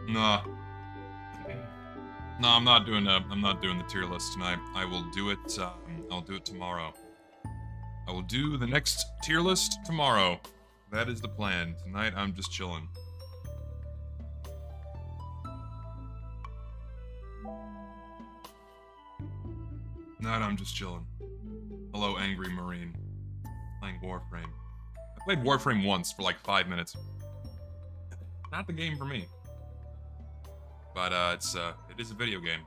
Nah. No, I'm not doing the tier list tonight. I will do it, I'll do it tomorrow. I will do the next tier list tomorrow. That is the plan. Tonight, I'm just chilling. Tonight, I'm just chilling. Hello, Angry Marine. Playing Warframe. I played Warframe once for like 5 minutes. Not the game for me. But, it is a video game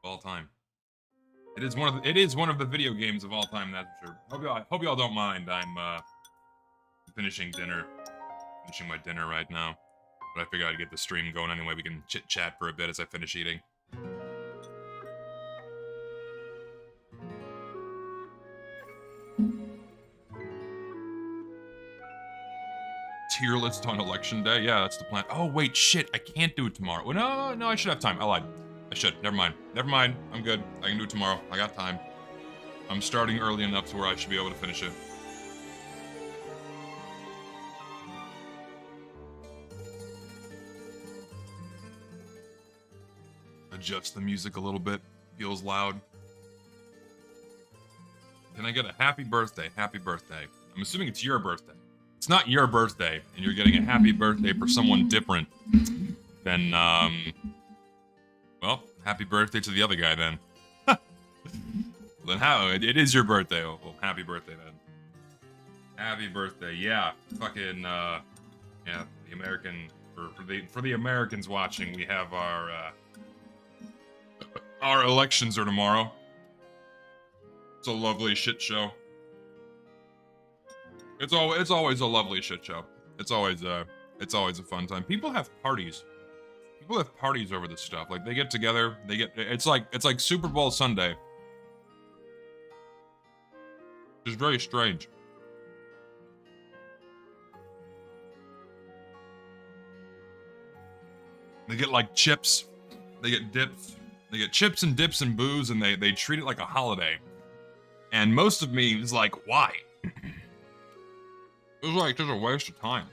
of all time. It is one of the video games of all time, that's for sure. Hope y'all don't mind. I'm finishing my dinner right now. But I figured I'd get the stream going anyway. We can chit-chat for a bit as I finish eating. Tier list on election day? Yeah, that's the plan. Oh, wait, shit, I can't do it tomorrow. Well, no, I should have time. I lied. I should. Never mind. I'm good. I can do it tomorrow. I got time. I'm starting early enough to where I should be able to finish it. Adjust the music a little bit. Feels loud. Can I get a happy birthday? Happy birthday. I'm assuming it's your birthday. It's not your birthday, and you're getting a happy birthday for someone different, then, well, happy birthday to the other guy, then. Then how? It is your birthday. Oh, well, happy birthday, then. Happy birthday, yeah. Fucking, yeah, the American, for the Americans watching, we have our elections are tomorrow. It's a lovely shit show. It's always a lovely shit show. It's always a fun time. People have parties. People have parties over this stuff. Like, they get together, it's like Super Bowl Sunday. It's very strange. They get like chips, they get dips, they get chips and dips and booze, and they treat it like a holiday. And most of me is like, why? It's like just a waste of time.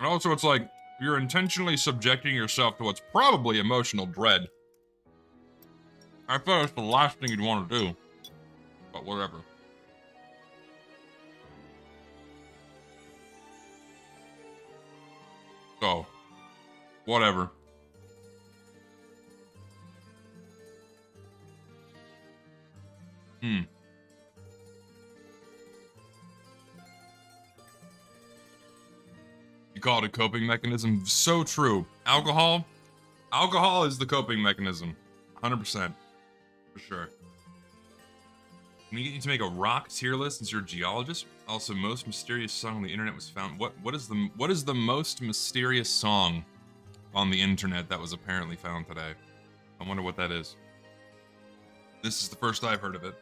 And also, it's like you're intentionally subjecting yourself to what's probably emotional dread. I feel it's the last thing you'd want to do. But whatever. So, whatever. You call it a coping mechanism? So true. Alcohol is the coping mechanism. 100%. For sure. We need to make a rock tier list since you're a geologist. Also, most mysterious song on the internet was found. What is the most mysterious song on the internet that was apparently found today? I wonder what that is. This is the first I've heard of it.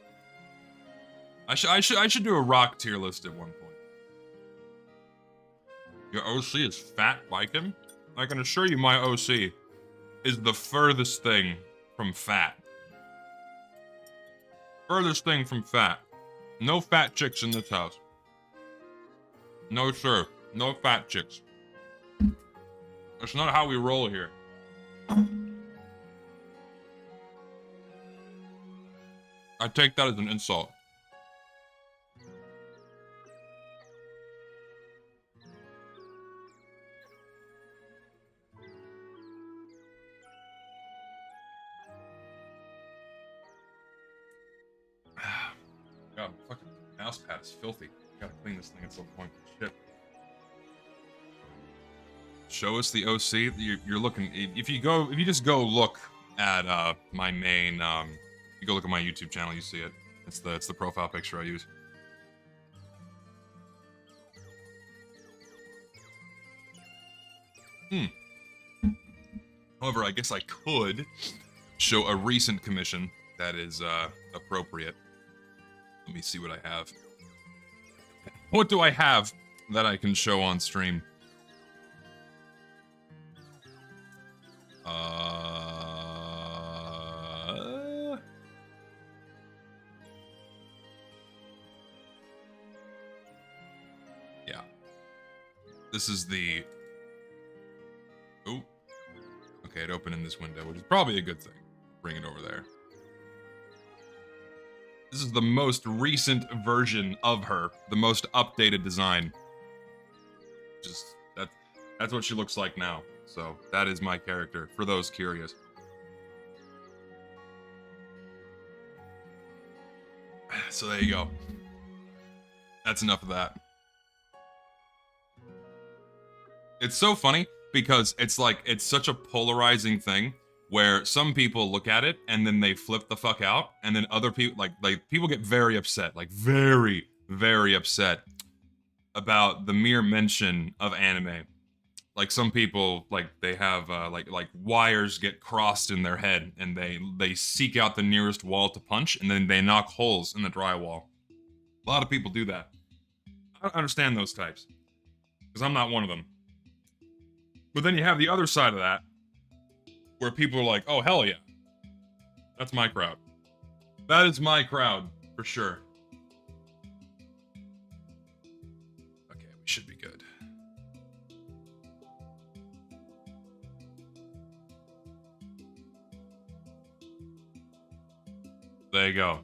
I should do a rock tier list at one point. Your OC is fat like him? I can assure you my OC is the furthest thing from fat. Furthest thing from fat. No fat chicks in this house. No, sir. No fat chicks. That's not how we roll here. I take that as an insult. God, fucking mouse pad is filthy. Gotta clean this thing at some point. Shit. Show us the OC. You're looking. If you just go look at my main. You go look at my YouTube channel. You see it. It's the profile picture I use. However, I guess I could show a recent commission that is appropriate. Let me see what I have. What do I have that I can show on stream? Yeah. This is the Oh. Okay, it opened in this window, which is probably a good thing. Bring it over there. This is the most recent version of her, the most updated design. Just that's what she looks like now. So that is my character, for those curious. So there you go. That's enough of that. It's so funny because it's like, it's such a polarizing thing where some people look at it and then they flip the fuck out, and then other people, like people get very upset, like very, very upset about the mere mention of anime. Like some people, like they have like wires get crossed in their head and they seek out the nearest wall to punch, and then they knock holes in the drywall. A lot of people do that. I don't understand those types, because I'm not one of them. But then you have the other side of that, where people are like, oh, hell yeah. That's my crowd. That is my crowd, for sure. Okay, we should be good. There you go.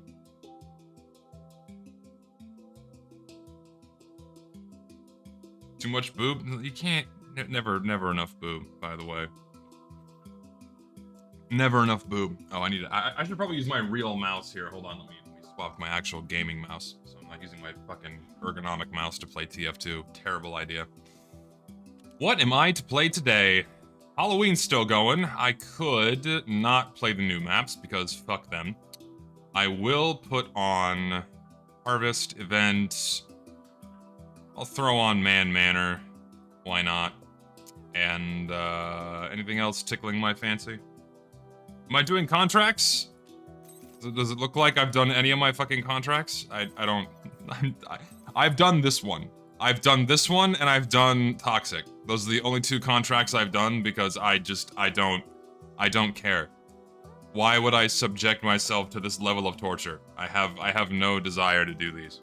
Too much boob? You can't. Never enough boob, by the way. Never enough boob. Oh, I should probably use my real mouse here. Hold on, let me swap my actual gaming mouse. So I'm not using my fucking ergonomic mouse to play tf2. Terrible idea. What am I to play today? Halloween's still going. I could not play the new maps because fuck them. I will put on Harvest Event. I'll throw on Man Manor. Why not? And anything else tickling my fancy? Am I doing contracts? Does it look like I've done any of my fucking contracts? I don't. I've done this one. I've done this one, and I've done Toxic. Those are the only two contracts I've done because I don't care. Why would I subject myself to this level of torture? I have no desire to do these.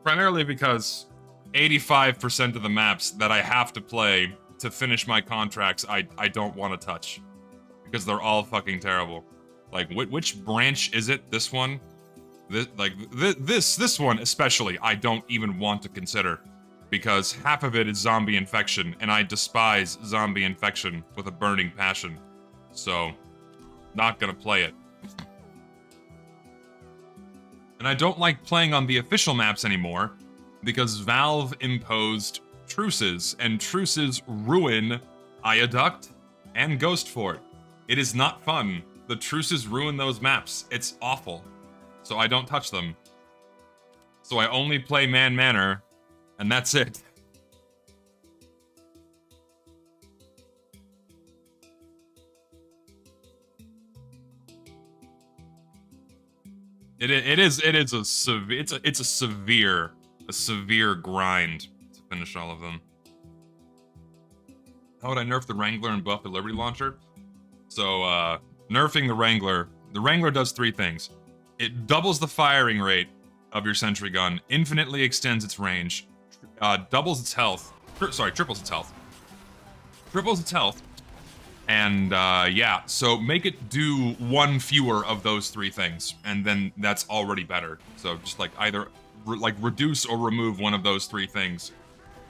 Primarily because 85% of the maps that I have to play to finish my contracts, I don't want to touch. Because they're all fucking terrible. Like, which branch is it? This one? This one especially, I don't even want to consider. Because half of it is zombie infection, and I despise zombie infection with a burning passion. So, not gonna play it. And I don't like playing on the official maps anymore, because Valve imposed truces, and truces ruin Ioduct and Ghost Fort. It is not fun. The truces ruin those maps. It's awful. So I don't touch them. So I only play Man Manor, and that's it. It is a severe grind to finish all of them. How would I nerf the Wrangler and buff the Liberty Launcher? So, nerfing the Wrangler does three things. It doubles the firing rate of your sentry gun, infinitely extends its range, doubles its health, triples its health. Triples its health, and, yeah, so make it do one fewer of those three things, and then that's already better. So just, like, either, reduce or remove one of those three things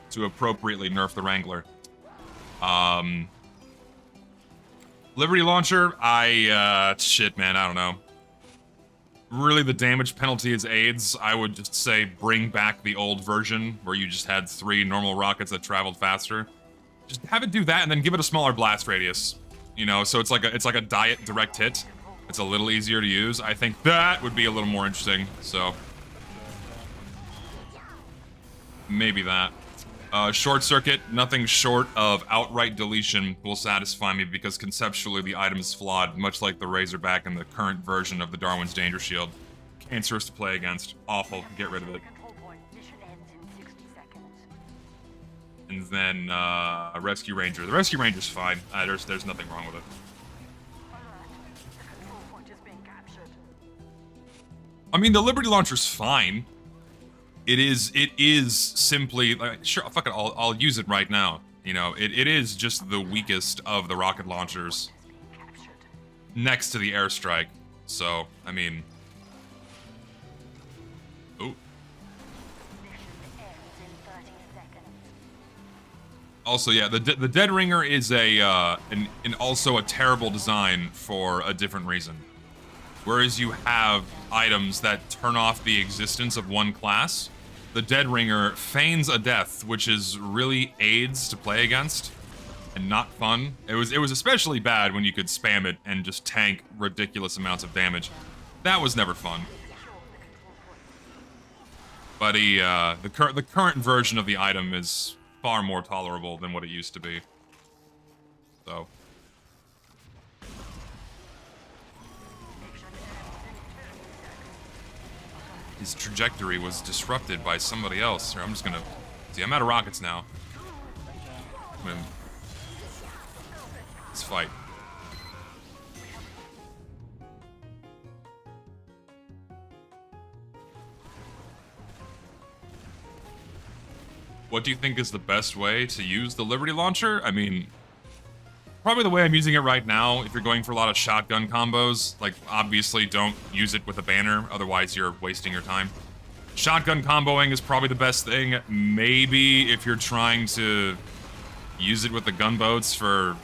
to appropriately nerf the Wrangler. Liberty Launcher, shit, man, I don't know. Really, the damage penalty is AIDS. I would just say bring back the old version, where you just had 3 normal rockets that traveled faster. Just have it do that, and then give it a smaller blast radius. You know, so it's like a diet direct hit. It's a little easier to use. I think that would be a little more interesting, so. Maybe that. Short circuit, nothing short of outright deletion will satisfy me because conceptually the item is flawed, much like the Razorback and the current version of the Darwin's Danger Shield. Cancerous to play against. Awful. Get rid of it. And then, Rescue Ranger. The Rescue Ranger's fine. There's nothing wrong with it. I mean, the Liberty Launcher's fine. It is simply, like, sure, fuck it, I'll use it right now. You know, it is just the weakest of the rocket launchers next to the airstrike. So, I mean... Ooh. Also, yeah, the Dead Ringer is an also a terrible design for a different reason. Whereas you have items that turn off the existence of one class, the Dead Ringer feigns a death, which is really aids to play against, and not fun. It was especially bad when you could spam it and just tank ridiculous amounts of damage. That was never fun. But the current version of the item is far more tolerable than what it used to be. So. His trajectory was disrupted by somebody else. Here, I'm just gonna... See, I'm out of rockets now. Let's fight. What do you think is the best way to use the Liberty Launcher? I mean, probably the way I'm using it right now, if you're going for a lot of shotgun combos, like, obviously don't use it with a banner, otherwise you're wasting your time. Shotgun comboing is probably the best thing. Maybe if you're trying to use it with the gunboats for,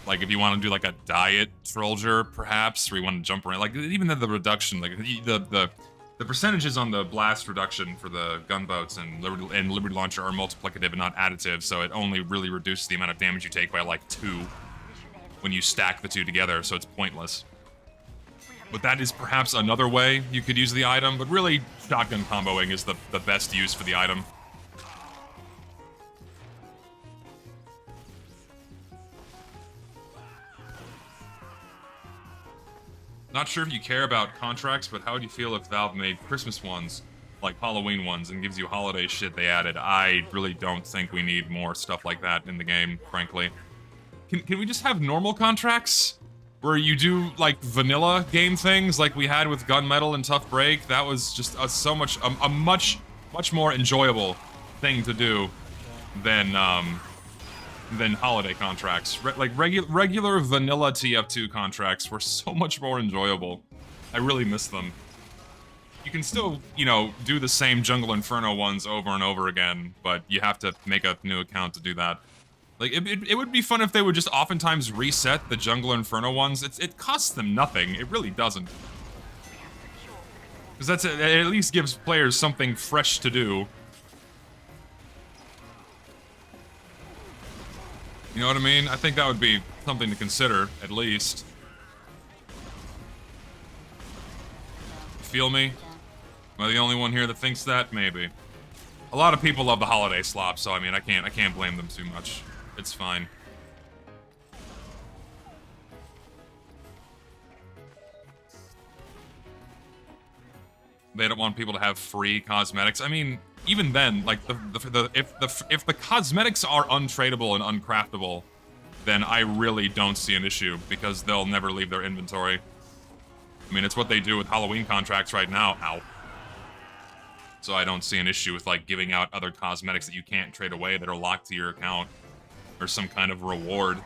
like, if you want to do, like, a diet soldier, perhaps, where you want to jump around. Like, even the reduction, like, the percentages on the blast reduction for the gunboats and Liberty Launcher are multiplicative and not additive, so it only really reduces the amount of damage you take by, like, 2 when you stack the two together, so it's pointless. But that is perhaps another way you could use the item, but really, shotgun comboing is the best use for the item. Not sure if you care about contracts, but how would you feel if Valve made Christmas ones, like Halloween ones, and gives you holiday shit they added? I really don't think we need more stuff like that in the game, frankly. Can we just have normal contracts? Where you do, like, vanilla game things like we had with Gunmetal and Tough Break? That was just a much more enjoyable thing to do than holiday contracts. Regular vanilla TF2 contracts were so much more enjoyable. I really miss them. You can still, you know, do the same Jungle Inferno ones over and over again, but you have to make a new account to do that. Like, it would be fun if they would just oftentimes reset the Jungle Inferno ones. It costs them nothing. It really doesn't. Because it at least gives players something fresh to do. You know what I mean? I think that would be something to consider, at least. Feel me? Am I the only one here that thinks that? Maybe. A lot of people love the holiday slop, so I mean, I can't blame them too much. It's fine. They don't want people to have free cosmetics. I mean, even then, like, if the cosmetics are untradeable and uncraftable, then I really don't see an issue, because they'll never leave their inventory. I mean, it's what they do with Halloween contracts right now. Ow. So I don't see an issue with, like, giving out other cosmetics that you can't trade away that are locked to your account, or some kind of reward.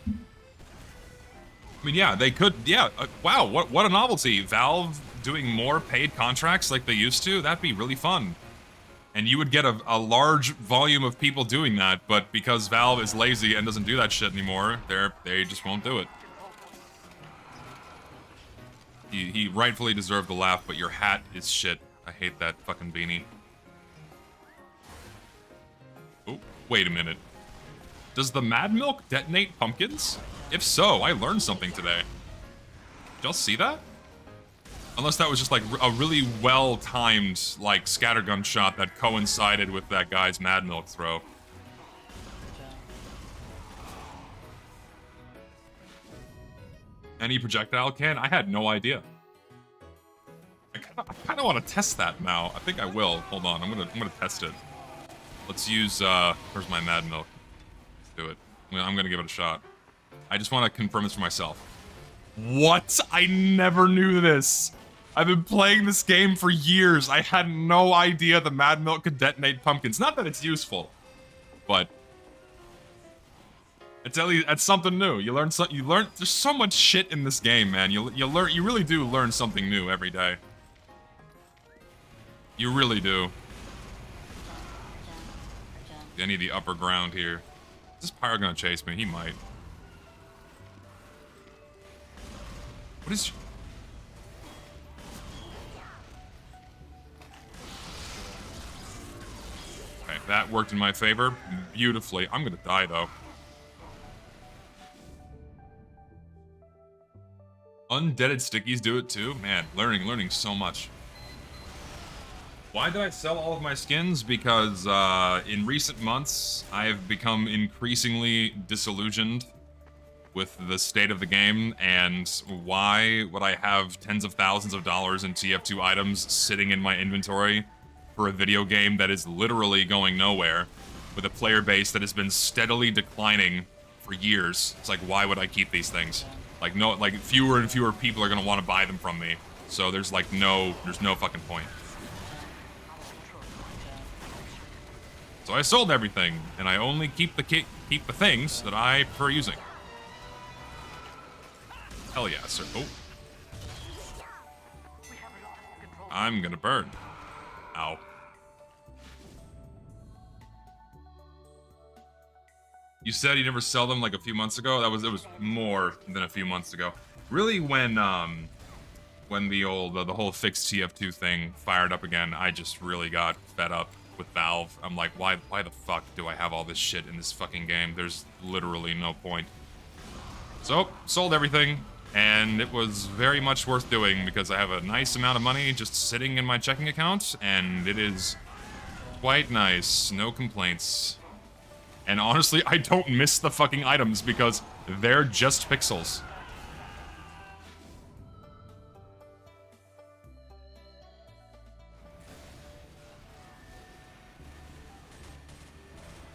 I mean, yeah, they could, yeah, wow, what a novelty. Valve doing more paid contracts like they used to, that'd be really fun. And you would get a large volume of people doing that, but because Valve is lazy and doesn't do that shit anymore, they just won't do it. He rightfully deserved the laugh, but your hat is shit. I hate that fucking beanie. Oh, wait a minute. Does the Mad Milk detonate pumpkins? If so, I learned something today. Did y'all see that? Unless that was just, like, a really well-timed, like, scattergun shot that coincided with that guy's Mad Milk throw. Any projectile can? I had no idea. I kind of want to test that now. I think I will. Hold on, I'm gonna test it. Let's use, where's my Mad Milk? Let's do it. I'm gonna give it a shot. I just want to confirm this for myself. What? I never knew this. I've been playing this game for years. I had no idea the Mad Milk could detonate pumpkins. Not that it's useful, but it's at least that's something new. You learn there's so much shit in this game, man. You really do learn something new every day. You really do. I need the upper ground here. Is this pyro gonna chase me? He might. What is... Okay, that worked in my favor beautifully. I'm gonna die, though. Undeaded stickies do it, too? Man, learning so much. Why did I sell all of my skins? Because in recent months, I've become increasingly disillusioned with the state of the game, and why would I have tens of thousands of dollars in TF2 items sitting in my inventory for a video game that is literally going nowhere, with a player base that has been steadily declining for years? It's like, why would I keep these things? Like, no, like, fewer and fewer people are gonna want to buy them from me, so there's like there's no fucking point. So I sold everything, and I only keep the things that I prefer using. Hell yeah, sir. Oh. I'm gonna burn. Ow. You said you never sell them like a few months ago? It was more than a few months ago. Really, when the whole fixed TF2 thing fired up again, I just really got fed up with Valve. I'm like, why the fuck do I have all this shit in this fucking game? There's literally no point. So, sold everything, and it was very much worth doing because I have a nice amount of money just sitting in my checking account, and it is quite nice. No complaints. And honestly, I don't miss the fucking items because they're just pixels.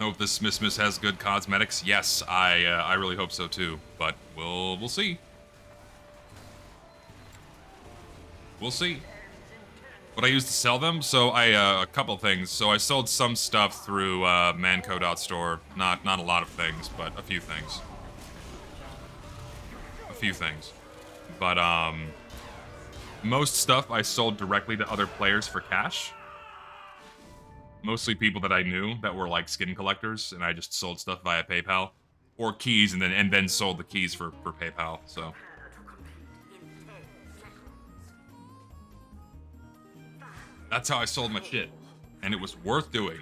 Hope this Miss has good cosmetics. Yes, I really hope so too. But we'll see. We'll see. What I used to sell them? So a couple things. So I sold some stuff through manco.store. Not a lot of things, but a few things. A few things. But most stuff I sold directly to other players for cash. Mostly people that I knew that were like skin collectors, and I just sold stuff via PayPal. Or keys, and then sold the keys for PayPal, so. That's how I sold my shit. And it was worth doing.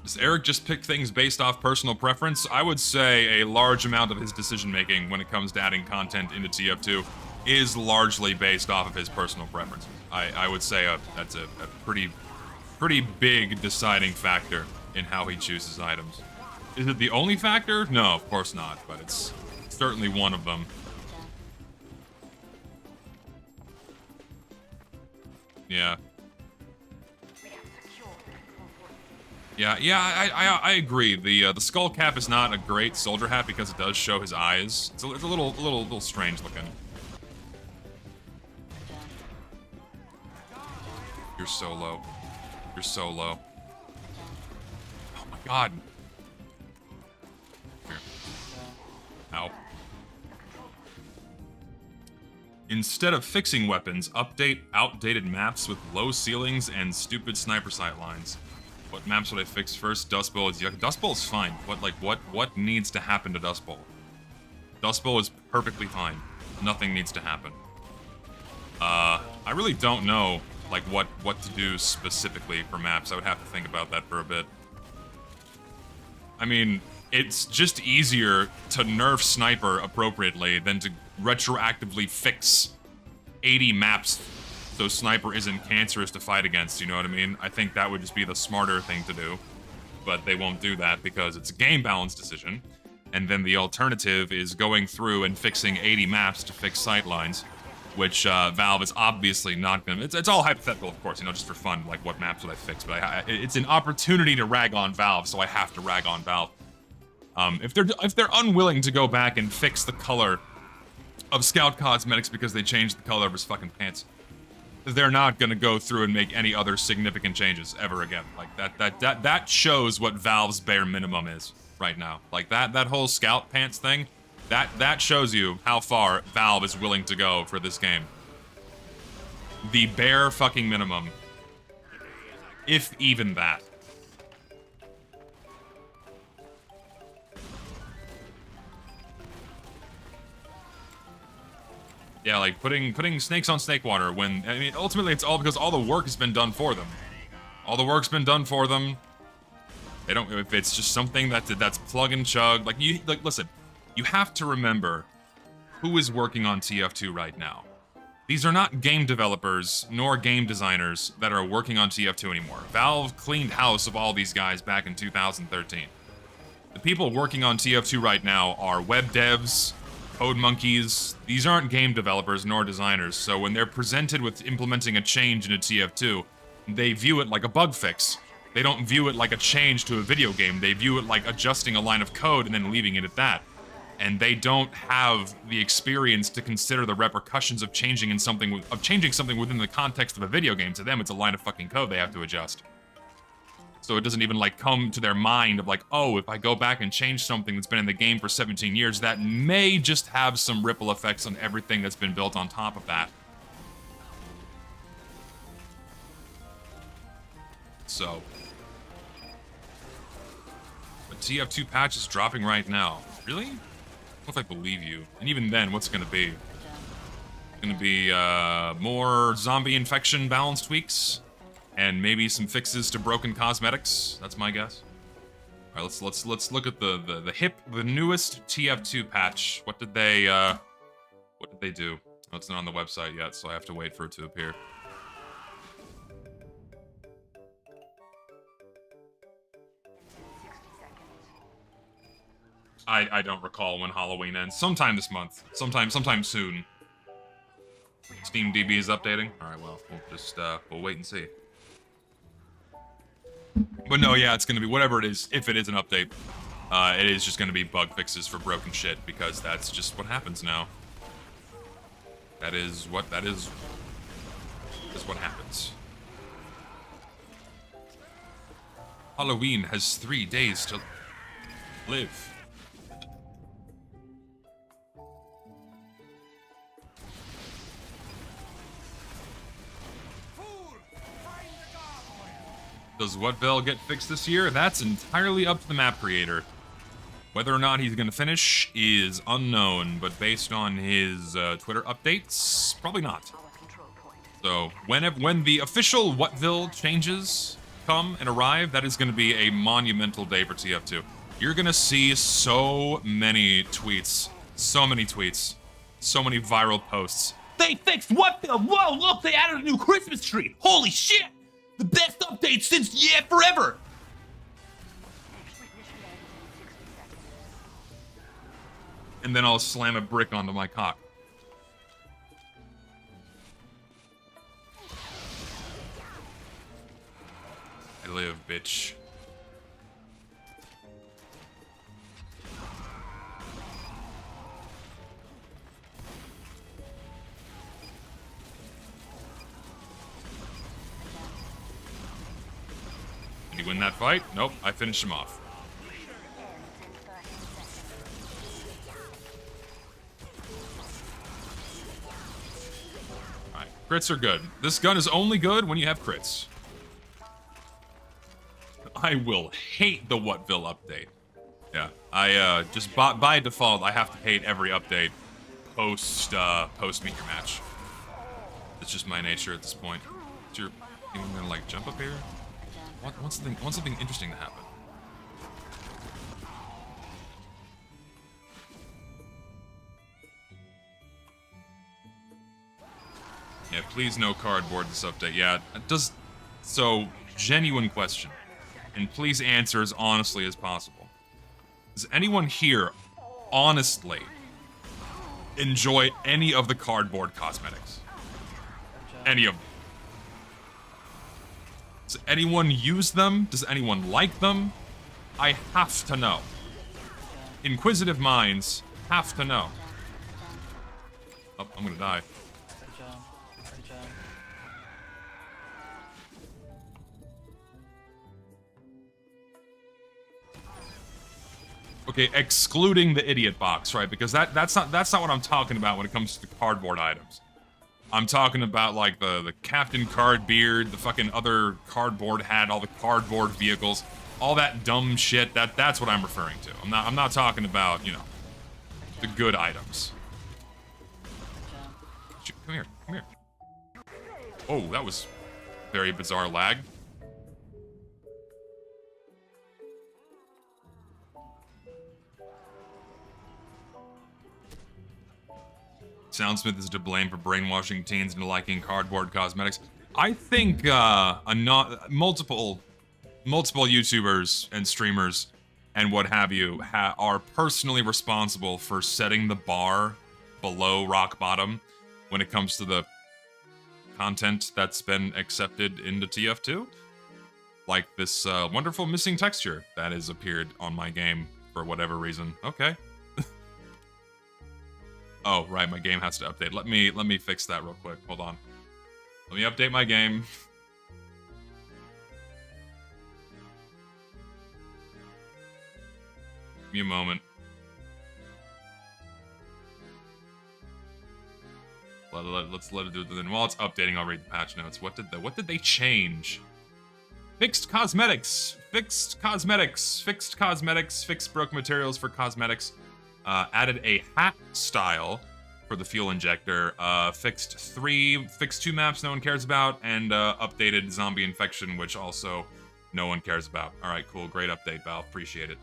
Does Eric just pick things based off personal preference? I would say a large amount of his decision-making when it comes to adding content into TF2 is largely based off of his personal preferences. I would say that's a pretty big deciding factor in how he chooses items. Is it the only factor? No, of course not, but it's certainly one of them. Yeah. Yeah, I agree. The skull cap is not a great soldier hat because it does show his eyes. It's a little strange looking. You're so low. You're so low. Oh my god. Here. Ow. Instead of fixing weapons, update outdated maps with low ceilings and stupid sniper sight lines. What maps would I fix first? Dust Bowl is Dust Bowl is fine. What needs to happen to Dust Bowl? Dust Bowl is perfectly fine. Nothing needs to happen. I really don't know like what to do specifically for maps. I would have to think about that for a bit. I mean, it's just easier to nerf Sniper appropriately than to retroactively fix 80 maps so Sniper isn't cancerous to fight against, you know what I mean? I think that would just be the smarter thing to do, but they won't do that because it's a game balance decision, and then the alternative is going through and fixing 80 maps to fix sightlines, which Valve is obviously not gonna... It's all hypothetical, of course, you know, just for fun, like what maps would I fix, but it's an opportunity to rag on Valve, so I have to rag on Valve. If they're unwilling to go back and fix the color of Scout Cosmetics because they changed the color of his fucking pants. They're not gonna go through and make any other significant changes ever again. Like that shows what Valve's bare minimum is right now. Like that whole Scout pants thing, that shows you how far Valve is willing to go for this game. The bare fucking minimum. If even that. Yeah, like putting snakes on snake water when, I mean, ultimately it's all because all the work has been done for them. All the work's been done for them. They don't, if it's just something that's plug and chug, like listen, you have to remember who is working on TF2 right now. These are not game developers nor game designers that are working on TF2 anymore. Valve cleaned house of all these guys back in 2013. The people working on TF2 right now are web devs, code monkeys. These aren't game developers nor designers, so when they're presented with implementing a change into TF2, they view it like a bug fix. They don't view it like a change to a video game. They view it like adjusting a line of code and then leaving it at that. And they don't have the experience to consider the repercussions of changing something within the context of a video game. To them, it's a line of fucking code they have to adjust. So it doesn't even like come to their mind of like, oh, if I go back and change something that's been in the game for 17 years, that may just have some ripple effects on everything that's been built on top of that. So, the TF2 patch is dropping right now. Really? I don't know if I believe you. And even then, what's it gonna be? It's gonna be more zombie infection balance tweaks, and maybe some fixes to broken cosmetics. That's my guess. All right, let's look at the newest TF2 patch. What did they do? Oh, it's not on the website yet, so I have to wait for it to appear. I don't recall when Halloween ends. Sometime this month. Sometime soon. Steam DB is updating. All right, well, we'll just we'll wait and see. But no, yeah, it's gonna be whatever it is. If it is an update, it is just gonna be bug fixes for broken shit because that's just what happens now. That is what happens. Halloween has 3 days to live. Does Whatville get fixed this year? That's entirely up to the map creator. Whether or not he's gonna finish is unknown, but based on his Twitter updates, probably not. So when the official Whatville changes come and arrive, that is gonna be a monumental day for TF2. You're gonna see so many tweets, so many viral posts. They fixed Whatville! Whoa, look, they added a new Christmas tree! Holy shit! The best update since, yeah, forever! And then I'll slam a brick onto my cock. I live, bitch. Did he win that fight? Nope, I finished him off. Alright, crits are good. This gun is only good when you have crits. I will hate the Whatville update. Yeah, I just by default I have to hate every update post meet your match. It's just my nature at this point. Is your anyone gonna like jump up here? Want something interesting to happen. Yeah, please no cardboard this update. Yeah, it does. So, genuine question. And please answer as honestly as possible. Does anyone here honestly enjoy any of the cardboard cosmetics? Any of them? Does anyone use them? Does anyone like them? I have to know. Inquisitive minds have to know. Oh, I'm gonna die. Good job. Good job. Okay, excluding the idiot box, right? Because that's not what I'm talking about when it comes to cardboard items. I'm talking about like the Captain Card beard, the fucking other cardboard hat, all the cardboard vehicles, all that dumb shit. That's what I'm referring to. I'm not talking about, you know, the good items. Come here, come here. Oh, that was very bizarre lag. Soundsmith is to blame for brainwashing teens into liking cardboard cosmetics. I think multiple YouTubers and streamers and what have you are personally responsible for setting the bar below rock bottom when it comes to the content that's been accepted into TF2. Like this wonderful missing texture that has appeared on my game for whatever reason. Okay. Oh, right, my game has to update. Let me fix that real quick. Hold on. Let me update my game. Give me a moment. Let's let it do it. Then while it's updating, I'll read the patch notes. What did they change? Fixed cosmetics. Fixed cosmetics. Fixed cosmetics. Fixed broken materials for cosmetics. Added a hat style for the fuel injector, fixed 2 maps no one cares about, and updated zombie infection, which also no one cares about. Alright, cool, great update, Valve, appreciate it.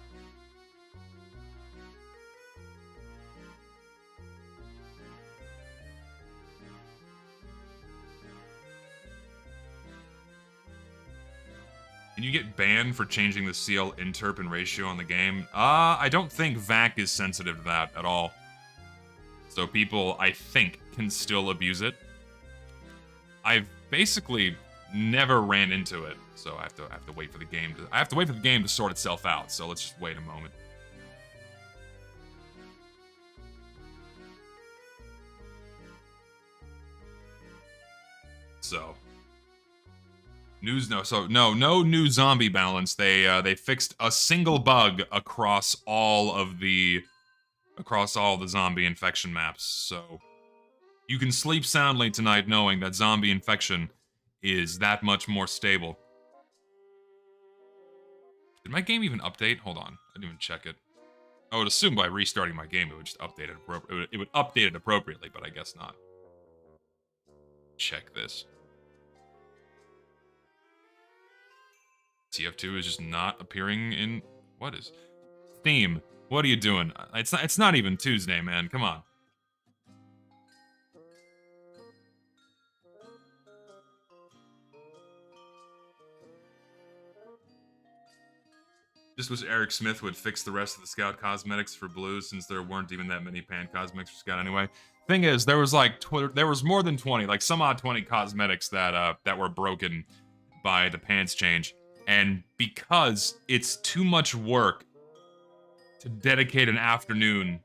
Can you get banned for changing the CL interp and ratio on the game? I don't think VAC is sensitive to that at all. So people, I think, can still abuse it. I've basically never ran into it, so I have to wait for the game to sort itself out. So let's just wait a moment. So no new zombie balance. They fixed a single bug across all the zombie infection maps. So you can sleep soundly tonight knowing that zombie infection is that much more stable. Did my game even update? Hold on, I didn't even check it. I would assume by restarting my game it would just update it. It would update it appropriately, but I guess not. Check this. TF2 is just not appearing in... What is... Steam, what are you doing? It's not even Tuesday, man. Come on. Just wish Eric Smith would fix the rest of the Scout cosmetics for blues, since there weren't even that many pan cosmetics for Scout anyway. Thing is, there was like there was more than 20, like some odd 20 cosmetics that were broken by the pants change. And because it's too much work to dedicate an afternoon's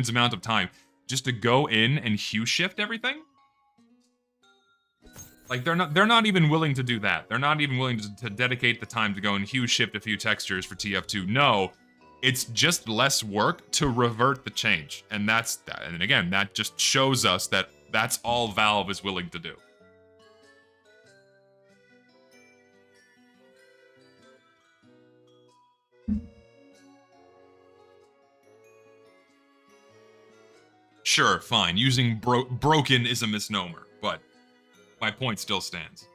amount of time just to go in and hue shift everything, like they're not even willing to do that. They're not even willing to dedicate the time to go and hue shift a few textures for TF2. No, it's just less work to revert the change, and and again, that just shows us that that's all Valve is willing to do. Sure, fine. Using broken is a misnomer, but my point still stands.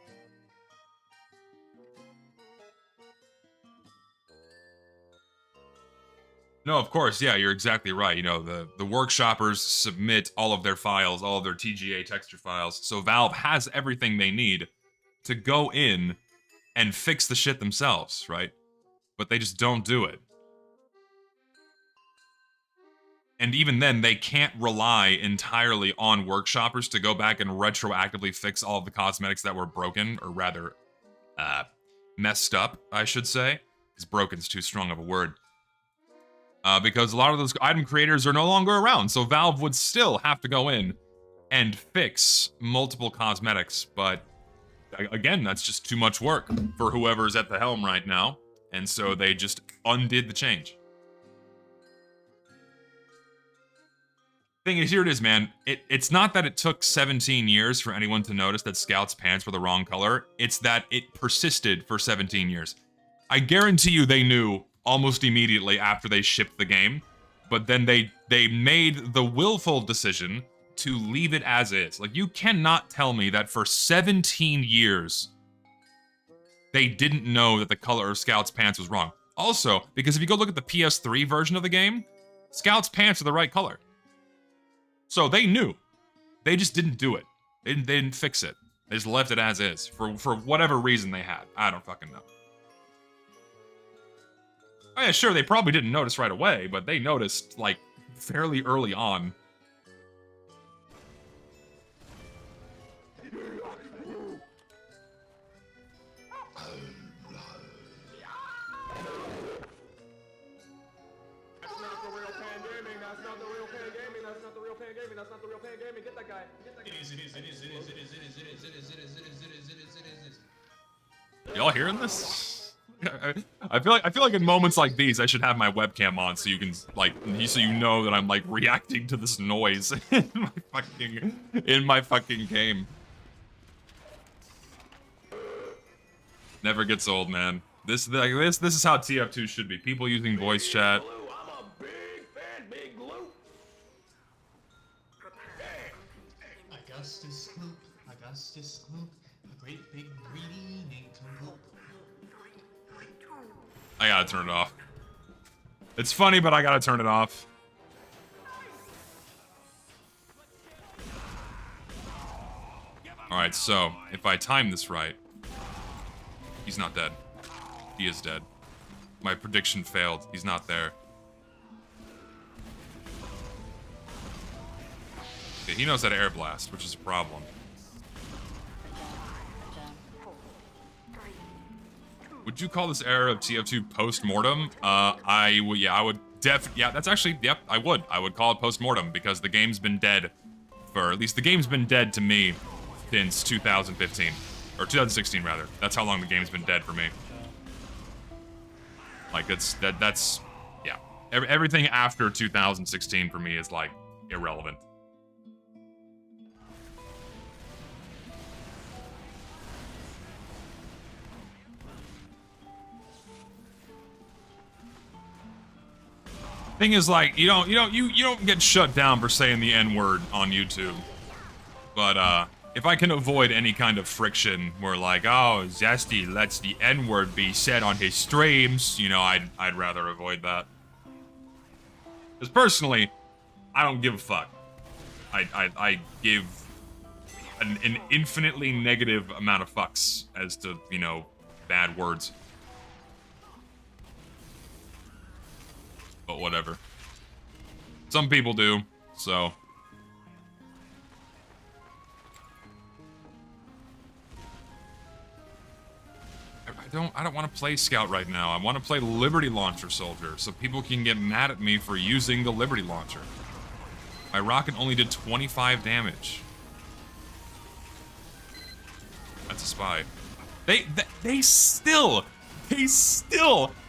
No, of course, yeah, you're exactly right. You know, the workshoppers submit all of their files, all of their TGA texture files, so Valve has everything they need to go in and fix the shit themselves, right? But they just don't do it. And even then, they can't rely entirely on workshoppers to go back and retroactively fix all of the cosmetics that were broken, or rather, messed up, I should say. Because broken's too strong of a word. because a lot of those item creators are no longer around, so Valve would still have to go in and fix multiple cosmetics, but again, that's just too much work for whoever's at the helm right now, and so they just undid the change. Thing is, here it is, man. It's not that it took 17 years for anyone to notice that Scout's pants were the wrong color. It's that it persisted for 17 years. I guarantee you they knew almost immediately after they shipped the game, but then they made the willful decision to leave it as is. Like, you cannot tell me that for 17 years they didn't know that the color of Scout's pants was wrong. Also, because if you go look at the PS3 version of the game, Scout's pants are the right color. So they knew. They just didn't do it. They didn't fix it. They just left it as is for whatever reason they had. I don't fucking know. Oh yeah, sure, they probably didn't notice right away, but they noticed, like, fairly early on. Y'all hearing this? I feel like in moments like these, I should have my webcam on so you can so you know that I'm like reacting to this noise in my fucking game. Never gets old, man. This is how tf2 should be. People using voice chat. Augustus Gloop, a great big greedy nincompoop. I gotta turn it off. It's funny, but I gotta turn it off. Alright, so, if I time this right, he's not dead. He is dead. My prediction failed. He's not there. Okay, he knows how to air blast, which is a problem. Would you call this era of tf2 postmortem? I would that's actually, yep, I would. I would call it postmortem because the game's been dead for, at least the game's been dead to me since 2015. Or 2016, rather. That's how long the game's been dead for me. Like, that's, yeah. Everything after 2016 for me is, like, irrelevant. Thing is, like, you don't get shut down for saying the N-word on YouTube. But if I can avoid any kind of friction where, like, oh, Zesty lets the N-word be said on his streams, you know, I'd rather avoid that. Because personally, I don't give a fuck. I give an infinitely negative amount of fucks as to, you know, bad words. But whatever. Some people do, so. I don't want to play Scout right now. I want to play Liberty Launcher Soldier, so people can get mad at me for using the Liberty Launcher. My rocket only did 25 damage. That's a spy. They still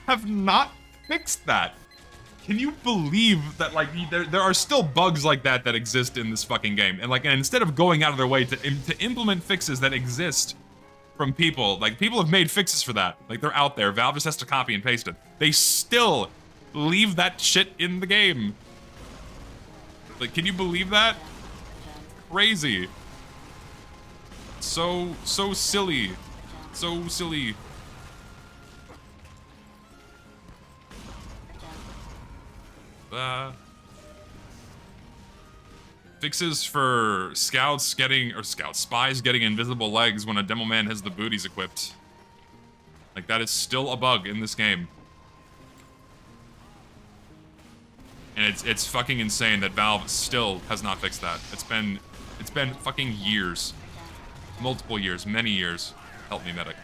have not fixed that. Can you believe that, like, there are still bugs like that exist in this fucking game? And, like, and instead of going out of their way to implement fixes that exist from people, like, people have made fixes for that. Like, they're out there. Valve just has to copy and paste it. They still leave that shit in the game. Like, can you believe that? Crazy. So silly. So silly. Fixes for spies getting invisible legs when a demo man has the booties equipped. Like, that is still a bug in this game. And it's fucking insane that Valve still has not fixed that. It's been fucking years. Multiple years, many years. Help me, medic.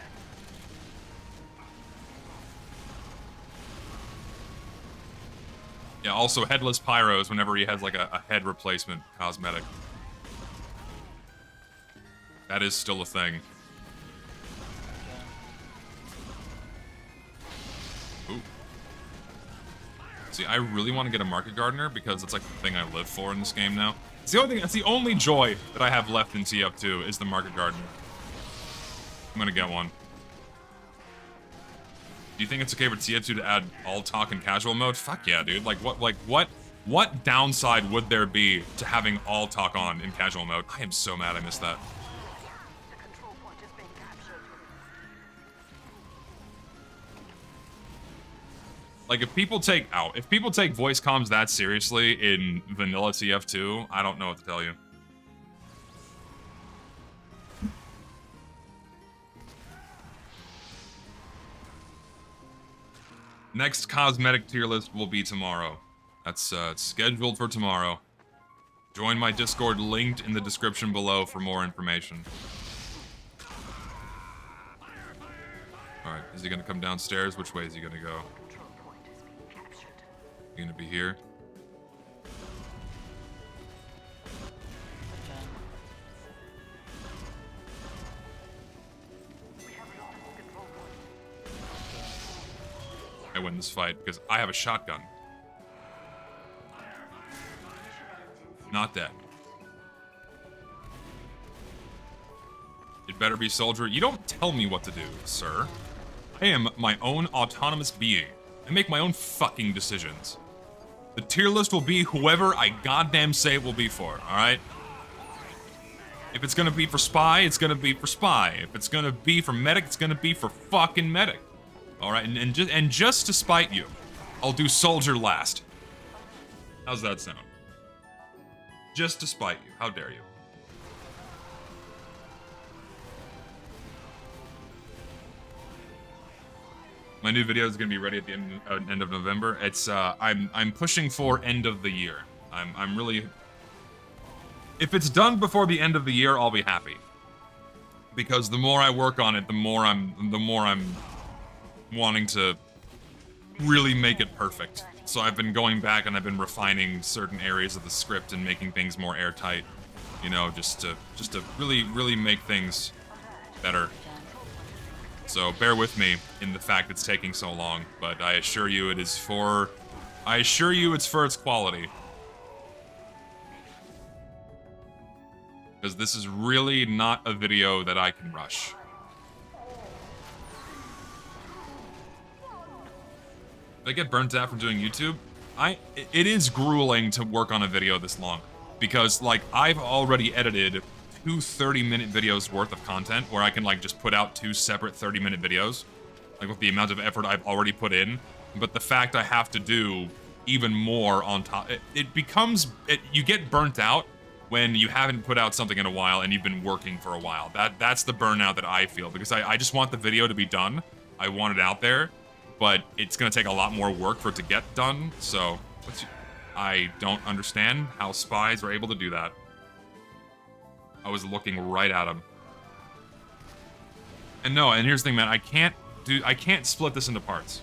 Yeah, also headless pyros whenever he has like a head replacement cosmetic. That is still a thing. Ooh. See, I really want to get a market gardener because it's like the thing I live for in this game now. It's the only thing, that's the only joy that I have left in TF2 is the market gardener. I'm gonna get one. Do you think it's okay for TF2 to add all talk and casual mode? Fuck yeah, dude. What downside would there be to having all talk on in casual mode? I am so mad I missed that. Like, if people take voice comms that seriously in vanilla TF2, I don't know what to tell you. Next cosmetic tier list will be tomorrow. That's scheduled for tomorrow. Join my Discord linked in the description below for more information. Alright, is he gonna come downstairs? Which way is he gonna go? You gonna be here? I win this fight because I have a shotgun. Not dead. It better be soldier. You don't tell me what to do, sir. I am my own autonomous being. I make my own fucking decisions. The tier list will be whoever I goddamn say it will be for, alright? If it's gonna be for spy, it's gonna be for spy. If it's gonna be for medic, it's gonna be for fucking medic. Alright, and just to spite you, I'll do soldier last. How's that sound? Just to spite you. How dare you? My new video is gonna be ready at the end of November. It's I'm pushing for end of the year. I'm really, if it's done before the end of the year, I'll be happy. Because the more I work on it, the more I'm wanting to really make it perfect. So I've been going back and I've been refining certain areas of the script and making things more airtight. You know, just to really make things better. So bear with me in the fact it's taking so long, but I assure you it's for its quality. Because this is really not a video that I can rush. If I get burnt out from doing YouTube, it is grueling to work on a video this long. Because, like, I've already edited 2 30-minute videos worth of content where I can, like, just put out 2 separate 30-minute videos. Like, with the amount of effort I've already put in. But the fact I have to do even more on top, you get burnt out when you haven't put out something in a while and you've been working for a while. That's the burnout that I feel, because I just want the video to be done. I want it out there, but it's gonna take a lot more work for it to get done, so I don't understand how spies are able to do that. I was looking right at him. And no, and here's the thing, man, I can't split this into parts.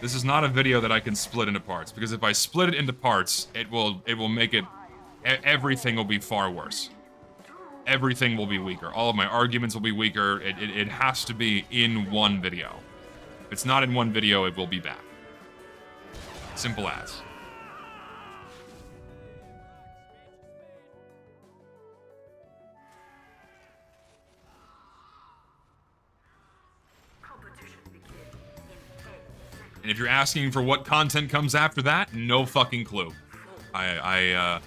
This is not a video that I can split into parts, because if I split it into parts, it will make it, everything will be far worse. Everything will be weaker. All of my arguments will be weaker. It has to be in one video. If it's not in one video, it will be bad. Simple as. And if you're asking for what content comes after that, no fucking clue. I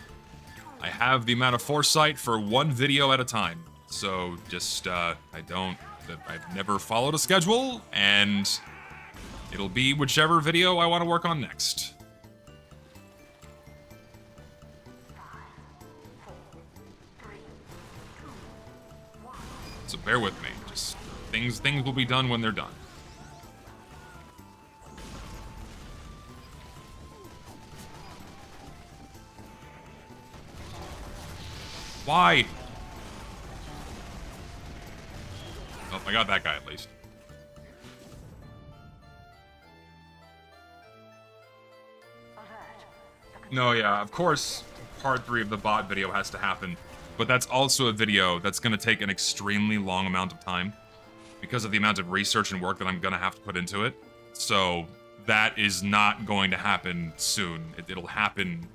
have the amount of foresight for one video at a time. So just, I've never followed a schedule, and it'll be whichever video I want to work on next. So bear with me. Just things will be done when they're done. Why? Oh, I got that guy at least. No, yeah, of course, part 3 of the bot video has to happen, but that's also a video that's going to take an extremely long amount of time because of the amount of research and work that I'm going to have to put into it. So that is not going to happen soon. It'll happen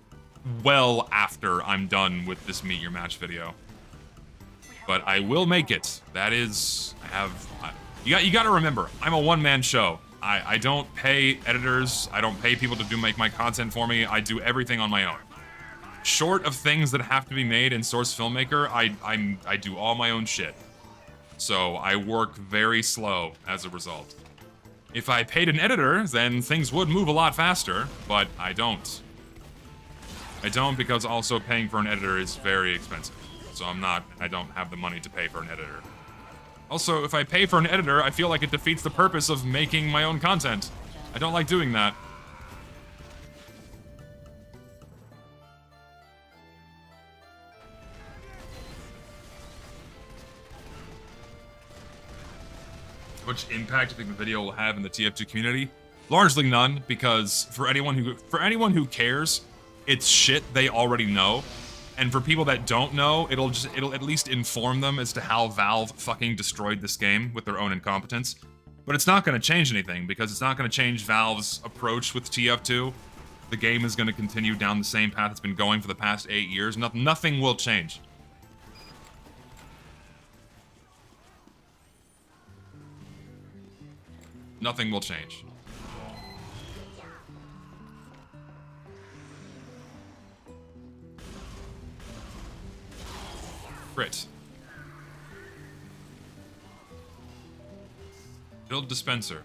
well after I'm done with this Meet Your Match video. But I will make it. That is, you got to remember, I'm a one-man show. I don't pay editors. I don't pay people to make my content for me. I do everything on my own. Short of things that have to be made in Source Filmmaker, I do all my own shit. So I work very slow as a result. If I paid an editor, then things would move a lot faster, but I don't. I don't because also paying for an editor is very expensive. So I don't have the money to pay for an editor. Also, if I pay for an editor, I feel like it defeats the purpose of making my own content. I don't like doing that. How much impact do you think the video will have in the TF2 community? Largely none, because for anyone who cares, it's shit they already know. And for people that don't know, it'll at least inform them as to how Valve fucking destroyed this game with their own incompetence. But it's not going to change anything, because it's not going to change Valve's approach with TF2. The game is going to continue down the same path it's been going for the past 8 years. Nothing will change. Nothing will change. Crit. Build dispenser.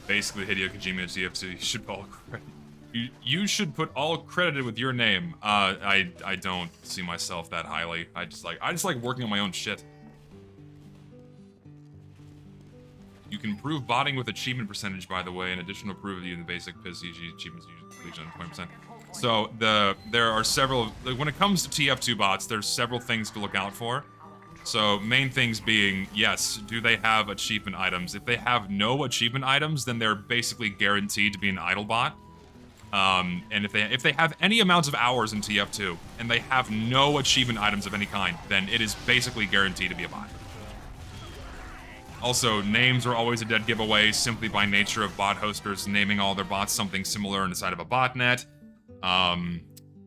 Basically, Hideo Kojima TF2. You should put all credit. You should put all credited with your name. I don't see myself that highly. I just like working on my own shit. You can prove botting with achievement percentage, by the way, in addition to prove you in the basic PSCG achievements usually 20%. So there are several, like, when it comes to TF2 bots, there's several things to look out for. So main things being, yes, do they have achievement items? If they have no achievement items, then they're basically guaranteed to be an idle bot. And if they have any amounts of hours in TF2 and they have no achievement items of any kind, then it is basically guaranteed to be a bot. Also, names are always a dead giveaway simply by nature of bot hosters naming all their bots something similar inside of a botnet.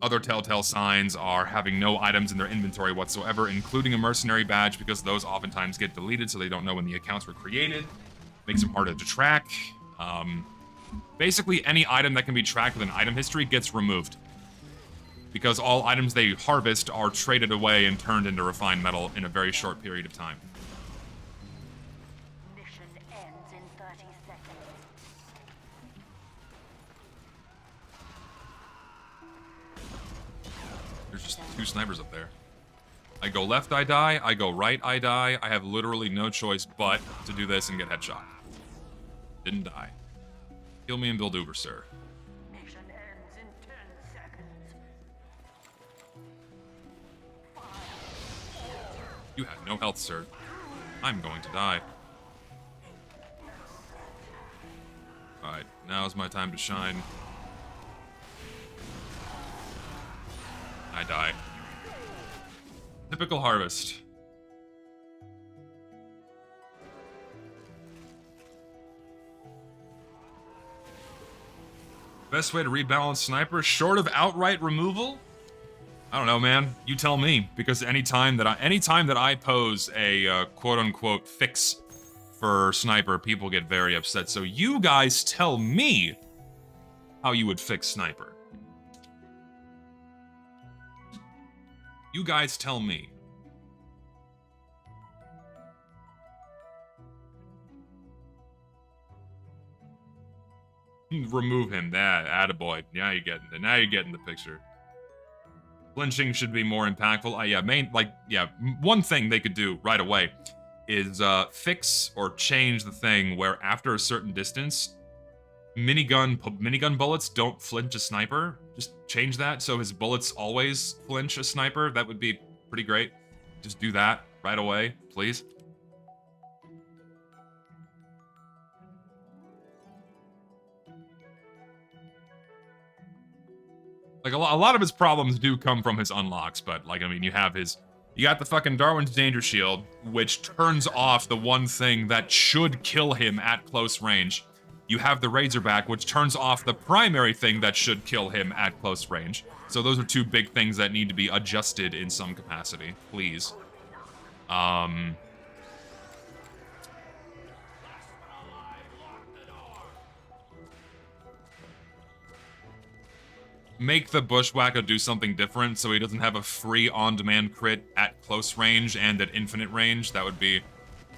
Other telltale signs are having no items in their inventory whatsoever, including a mercenary badge, because those oftentimes get deleted so they don't know when the accounts were created. Makes them harder to track. Basically, any item that can be tracked with an item history gets removed, because all items they harvest are traded away and turned into refined metal in a very short period of time. There's just 2 snipers up there. I go left, I die. I go right, I die. I have literally no choice but to do this and get headshot. Didn't die. Kill me and Vtubers, sir. Mission ends in 10 seconds. You have no health, sir. I'm going to die. Alright, now's my time to shine. I die. Typical harvest. Best way to rebalance sniper, short of outright removal? I don't know, man. You tell me, because anytime that I pose a quote-unquote fix for sniper, people get very upset. So you guys tell me how you would fix sniper. You guys tell me. Remove him. That attaboy. Now you're getting the picture. Flinching should be more impactful. One thing they could do right away is fix or change the thing where after a certain distance, minigun bullets don't flinch a sniper. Just change that so his bullets always flinch a sniper. That would be pretty great. Just do that right away, please. Like, a lot of his problems do come from his unlocks, but, like, I mean, you got the fucking Darwin's Danger Shield, which turns off the one thing that should kill him at close range. You have the Razorback, which turns off the primary thing that should kill him at close range. So those are two big things that need to be adjusted in some capacity, please. Make the Bushwhacker do something different so he doesn't have a free on-demand crit at close range and at infinite range. That would be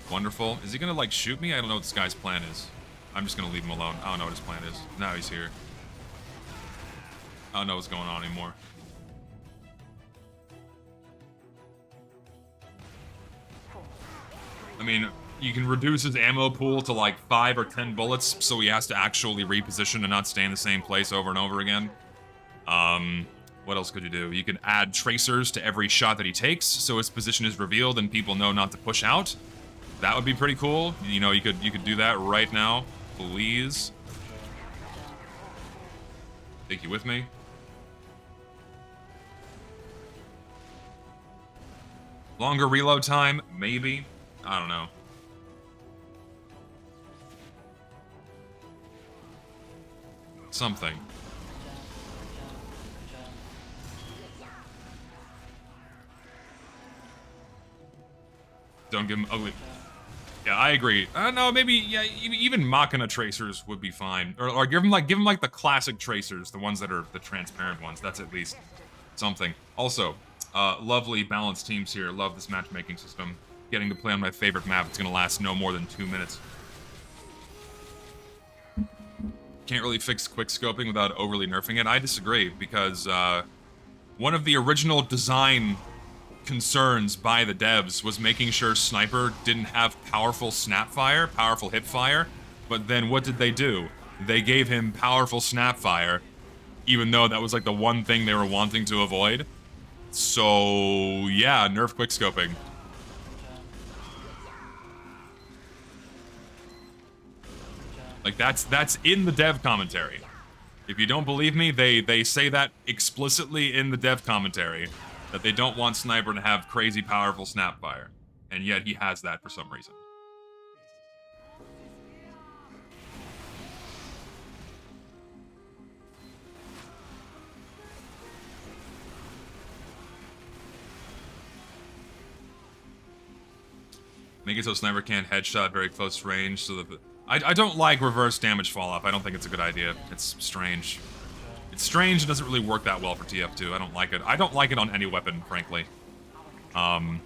wonderful. Is he gonna, like, shoot me? I don't know what this guy's plan is. I'm just gonna leave him alone. I don't know what his plan is. Now he's here. I don't know what's going on anymore. I mean, you can reduce his ammo pool to like 5 or 10 bullets, so he has to actually reposition and not stay in the same place over and over again. What else could you do? You could add tracers to every shot that he takes, so his position is revealed and people know not to push out. That would be pretty cool. You know, you could do that right now, please. Take you with me. Longer reload time, maybe. I don't know. Something. Don't give him ugly. Yeah, I agree. No, maybe yeah. Even Machina tracers would be fine, or give him like the classic tracers, the ones that are the transparent ones. That's at least something. Also, lovely balanced teams here. Love this matchmaking system. Getting to play on my favorite map. It's gonna last no more than 2 minutes. Can't really fix quick scoping without overly nerfing it. I disagree because one of the original design concerns by the devs was making sure Sniper didn't have powerful snap fire, powerful hip fire, but then what did they do? They gave him powerful snap fire, even though that was like the one thing they were wanting to avoid. So yeah, nerf quickscoping. Like that's in the dev commentary. If you don't believe me, they say that explicitly in the dev commentary. That they don't want Sniper to have crazy powerful snapfire. And yet he has that for some reason. Make it so Sniper can't headshot very close range so that... I don't like reverse damage fall off. I don't think it's a good idea. It's strange. It's strange, it doesn't really work that well for TF2. I don't like it. I don't like it on any weapon, frankly. I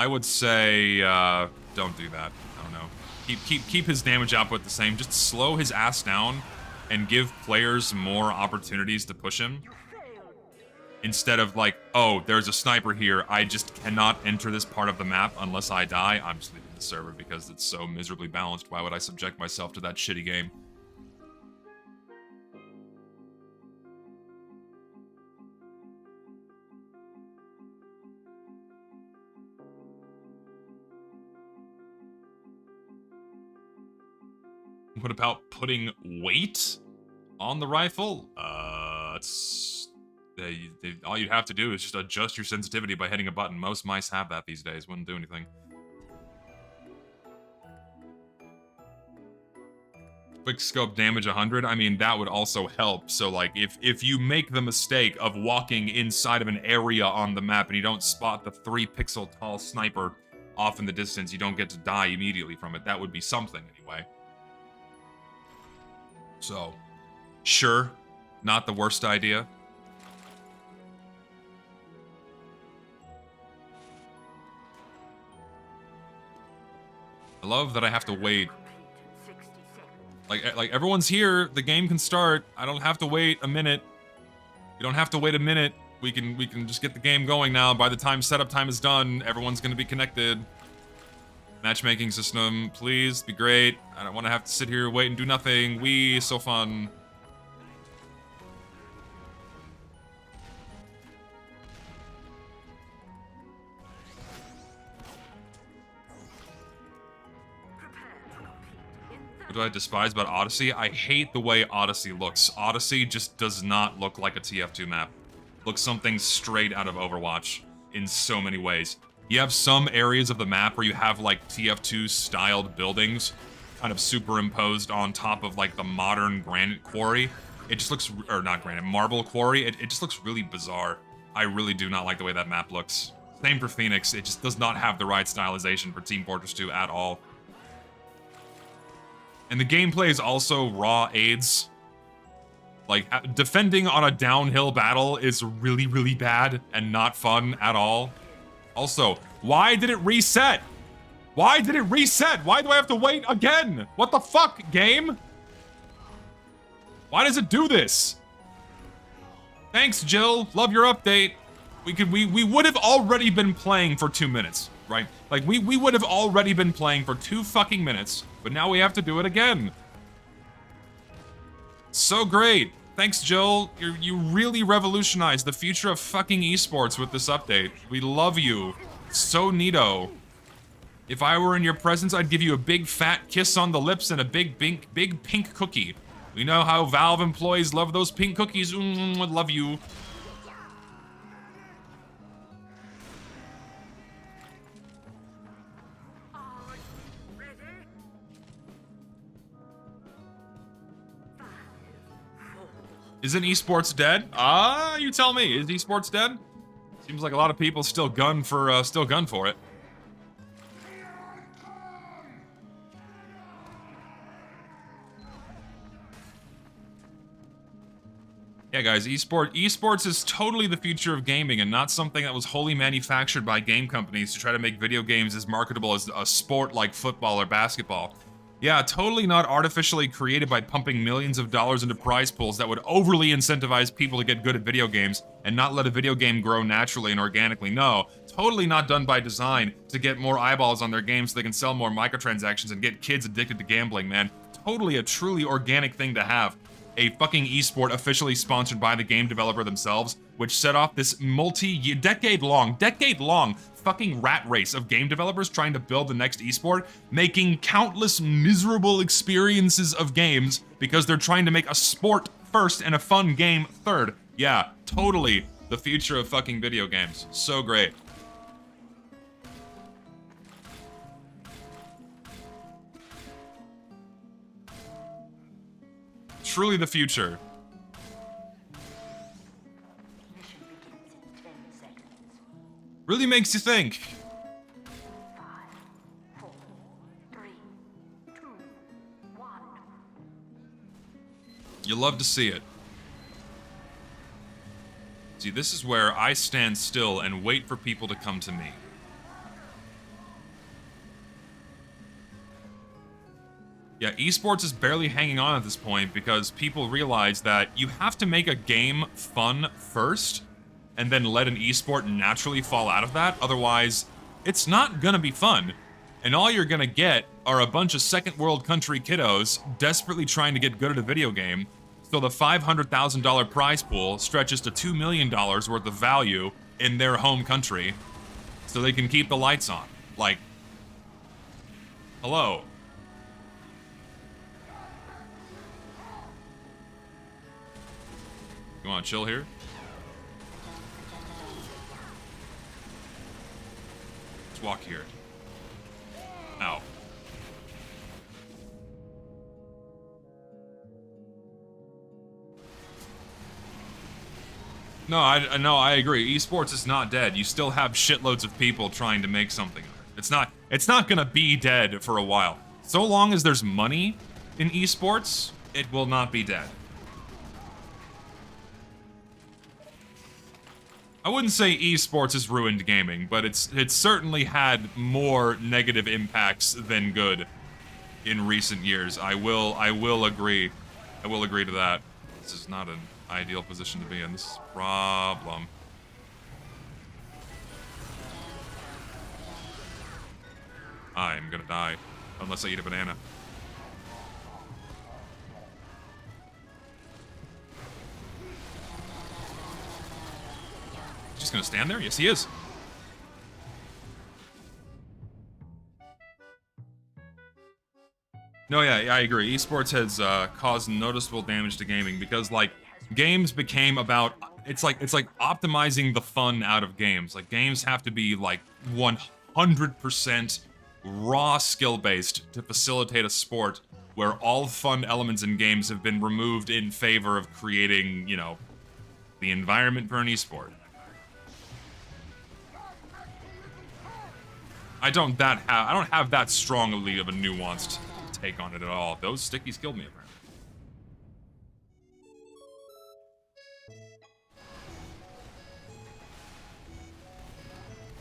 would say, don't do that. I don't know. Keep his damage output the same. Just slow his ass down and give players more opportunities to push him. Instead of like, oh, there's a sniper here, I just cannot enter this part of the map unless I die. I'm just leaving the server because it's so miserably balanced. Why would I subject myself to that shitty game? What about putting weight on the rifle? All you'd have to do is just adjust your sensitivity by hitting a button. Most mice have that these days. Wouldn't do anything. Quick scope damage 100. I mean, that would also help. So, like, if you make the mistake of walking inside of an area on the map and you don't spot the 3-pixel tall sniper off in the distance, you don't get to die immediately from it. That would be something, anyway. So, sure, not the worst idea. I love that I have to wait. Like everyone's here, the game can start. I don't have to wait a minute. You don't have to wait a minute. We can just get the game going now. By the time setup time is done, everyone's gonna be connected. Matchmaking system, please, be great. I don't want to have to sit here, wait, and do nothing. Wee, so fun. do I despise about Odyssey? I hate the way Odyssey looks. Odyssey just does not look like a TF2 map. Looks something straight out of Overwatch in so many ways. You have some areas of the map where you have like TF2 styled buildings kind of superimposed on top of like the modern granite quarry. It just looks, or not granite, marble quarry. It just looks really bizarre. I really do not like the way that map looks. Same for Phoenix. It just does not have the right stylization for Team Fortress 2 at all. And the gameplay is also raw AIDS. Like, defending on a downhill battle is really, really bad and not fun at all. Also, why did it reset? Why did it reset? Why do I have to wait again? What the fuck, game? Why does it do this? Thanks, Jill. Love your update. We would have already been playing for 2 minutes, right? Like, we would have already been playing for 2 fucking minutes, but now we have to do it again. So great. Thanks, Jill. You really revolutionized the future of fucking esports with this update. We love you. So neato. If I were in your presence, I'd give you a big fat kiss on the lips and a big pink cookie. We know how Valve employees love those pink cookies. Love you. Isn't esports dead? You tell me. Is esports dead? Seems like a lot of people still gun for it. Yeah, guys, esports is totally the future of gaming and not something that was wholly manufactured by game companies to try to make video games as marketable as a sport like football or basketball. Yeah, totally not artificially created by pumping millions of dollars into prize pools that would overly incentivize people to get good at video games and not let a video game grow naturally and organically. No, totally not done by design to get more eyeballs on their games so they can sell more microtransactions and get kids addicted to gambling, man. Totally a truly organic thing to have. A fucking esport officially sponsored by the game developer themselves, which set off this decade long fucking rat race of game developers trying to build the next esport, making countless miserable experiences of games because they're trying to make a sport first and a fun game third. Yeah, totally the future of fucking video games. So great. Truly the future. Mission begins in 10 seconds. Really makes you think. 5, 4, 3, 2, 1. You love to see it. See, this is where I stand still and wait for people to come to me. Yeah, esports is barely hanging on at this point because people realize that you have to make a game fun first and then let an esport naturally fall out of that. Otherwise, it's not gonna be fun. And all you're gonna get are a bunch of second world country kiddos desperately trying to get good at a video game. So the $500,000 prize pool stretches to $2 million worth of value in their home country so they can keep the lights on. Like, hello. You wanna chill here? Let's walk here. Ow. No, I agree. Esports is not dead. You still have shitloads of people trying to make something of it. It's not gonna be dead for a while. So long as there's money in esports, it will not be dead. I wouldn't say esports has ruined gaming, but it's certainly had more negative impacts than good in recent years. I will agree. I will agree to that. This is not an ideal position to be in. This is a problem. I'm gonna die unless I eat a banana. Just gonna stand there? Yes, he is. No, yeah, I agree. Esports has caused noticeable damage to gaming because, like, games became about it's like optimizing the fun out of games. Like, games have to be like 100% raw skill based to facilitate a sport where all fun elements in games have been removed in favor of creating, you know, the environment for an esport. I don't have that strongly of a nuanced take on it at all. Those stickies killed me, apparently.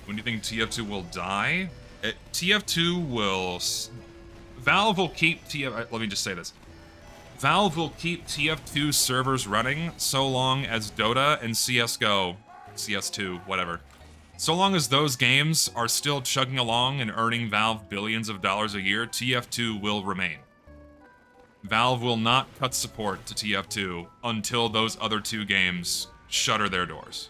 When do you think TF2 will die? TF2 will... Valve will keep TF... Let me just say this. Valve will keep TF2 servers running so long as Dota and CSGO, CS2, whatever. So long as those games are still chugging along and earning Valve billions of dollars a year, TF2 will remain. Valve will not cut support to TF2 until those other two games shutter their doors.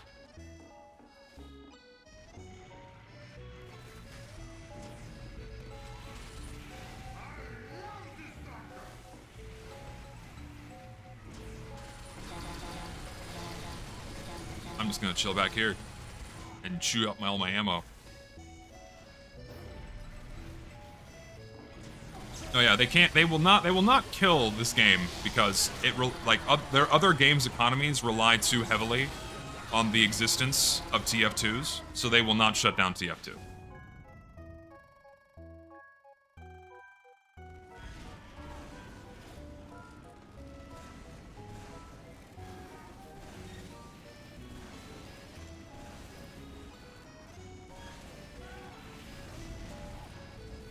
I'm just gonna chill back here and chew up all my ammo. Oh yeah, they will not kill this game because their other games economies rely too heavily on the existence of TF2s, so they will not shut down TF2.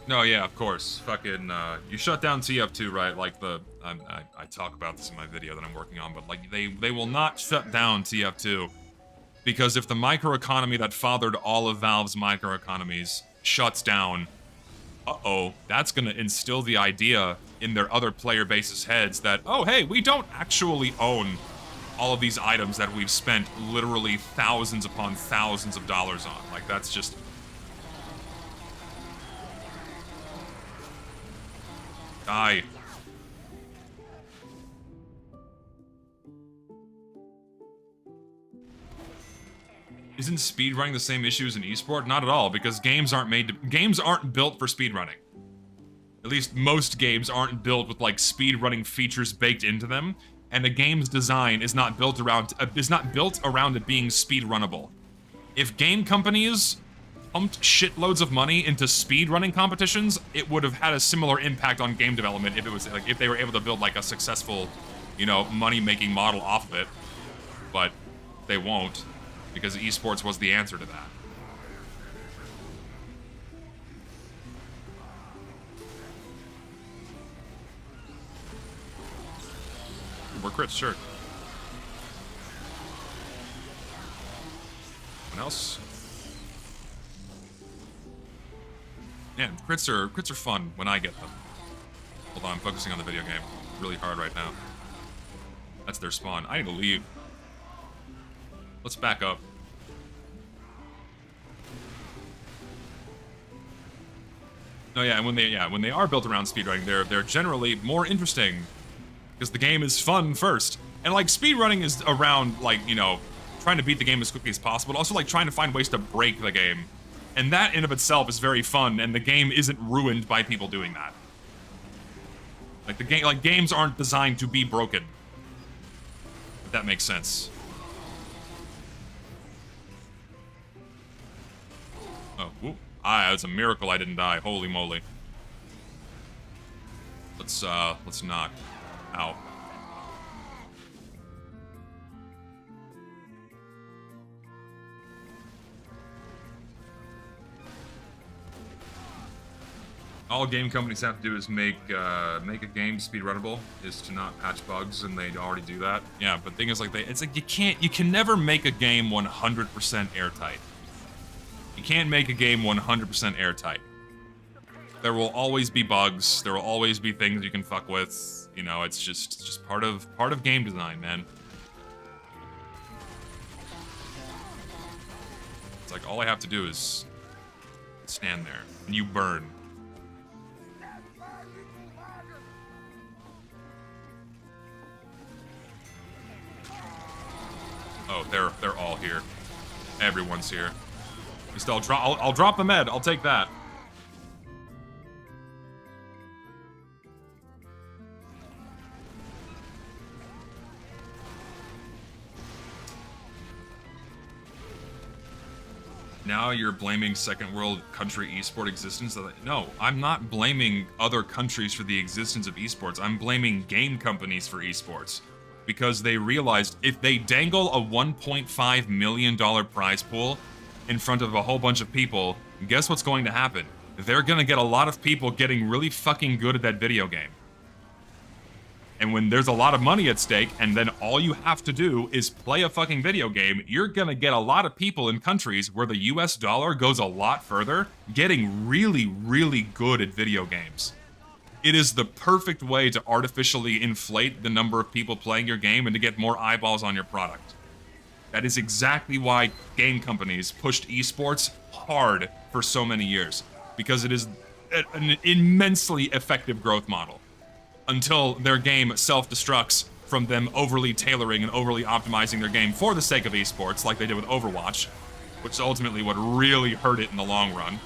No, yeah, of course. Fucking, you shut down TF2, right? Like I talk about this in my video that I'm working on, but like they will not shut down TF2 because if the microeconomy that fathered all of Valve's microeconomies shuts down, that's gonna instill the idea in their other player base's heads that, oh, hey, we don't actually own all of these items that we've spent literally thousands upon thousands of dollars on. Like, that's just... Die. Isn't speedrunning the same issue as an esport? Not at all, because games aren't built for speedrunning. At least most games aren't built with like speedrunning features baked into them, and a game's design is not built around it being speedrunnable. If game companies pumped shitloads of money into speedrunning competitions, it would have had a similar impact on game development if it was like if they were able to build like a successful, you know, money-making model off of it. But they won't, because esports was the answer to that. More crits, sure. Anyone else? Yeah, crits are fun when I get them. Hold on, I'm focusing on the video game really hard right now. That's their spawn. I need to leave. Let's back up. No, yeah, and when they are built around speedrunning, they're generally more interesting because the game is fun first. And like speedrunning is around like, you know, trying to beat the game as quickly as possible, but also like trying to find ways to break the game. And that in of itself is very fun, and the game isn't ruined by people doing that. Like games aren't designed to be broken. If that makes sense. Oh, whoop. It's a miracle I didn't die. Holy moly. Let's not. Ow. All game companies have to do is make a game speedrunnable, is to not patch bugs, and they already do that. Yeah, but the thing is, like, it's like you can never make a game 100% airtight. You can't make a game 100% airtight. There will always be bugs. There will always be things you can fuck with. You know, it's just part of game design, man. It's like all I have to do is stand there, and you burn. Oh, they're all here. Everyone's here. Just I'll drop the med. I'll take that. Now you're blaming second world country esport existence? No, I'm not blaming other countries for the existence of esports. I'm blaming game companies for esports. Because they realized if they dangle a $1.5 million prize pool in front of a whole bunch of people, guess what's going to happen? They're gonna get a lot of people getting really fucking good at that video game. And when there's a lot of money at stake, and then all you have to do is play a fucking video game, you're gonna get a lot of people in countries where the US dollar goes a lot further, getting really, really good at video games. It is the perfect way to artificially inflate the number of people playing your game and to get more eyeballs on your product. That is exactly why game companies pushed esports hard for so many years, because it is an immensely effective growth model. Until their game self-destructs from them overly tailoring and overly optimizing their game for the sake of esports, like they did with Overwatch, which is ultimately what really hurt it in the long run.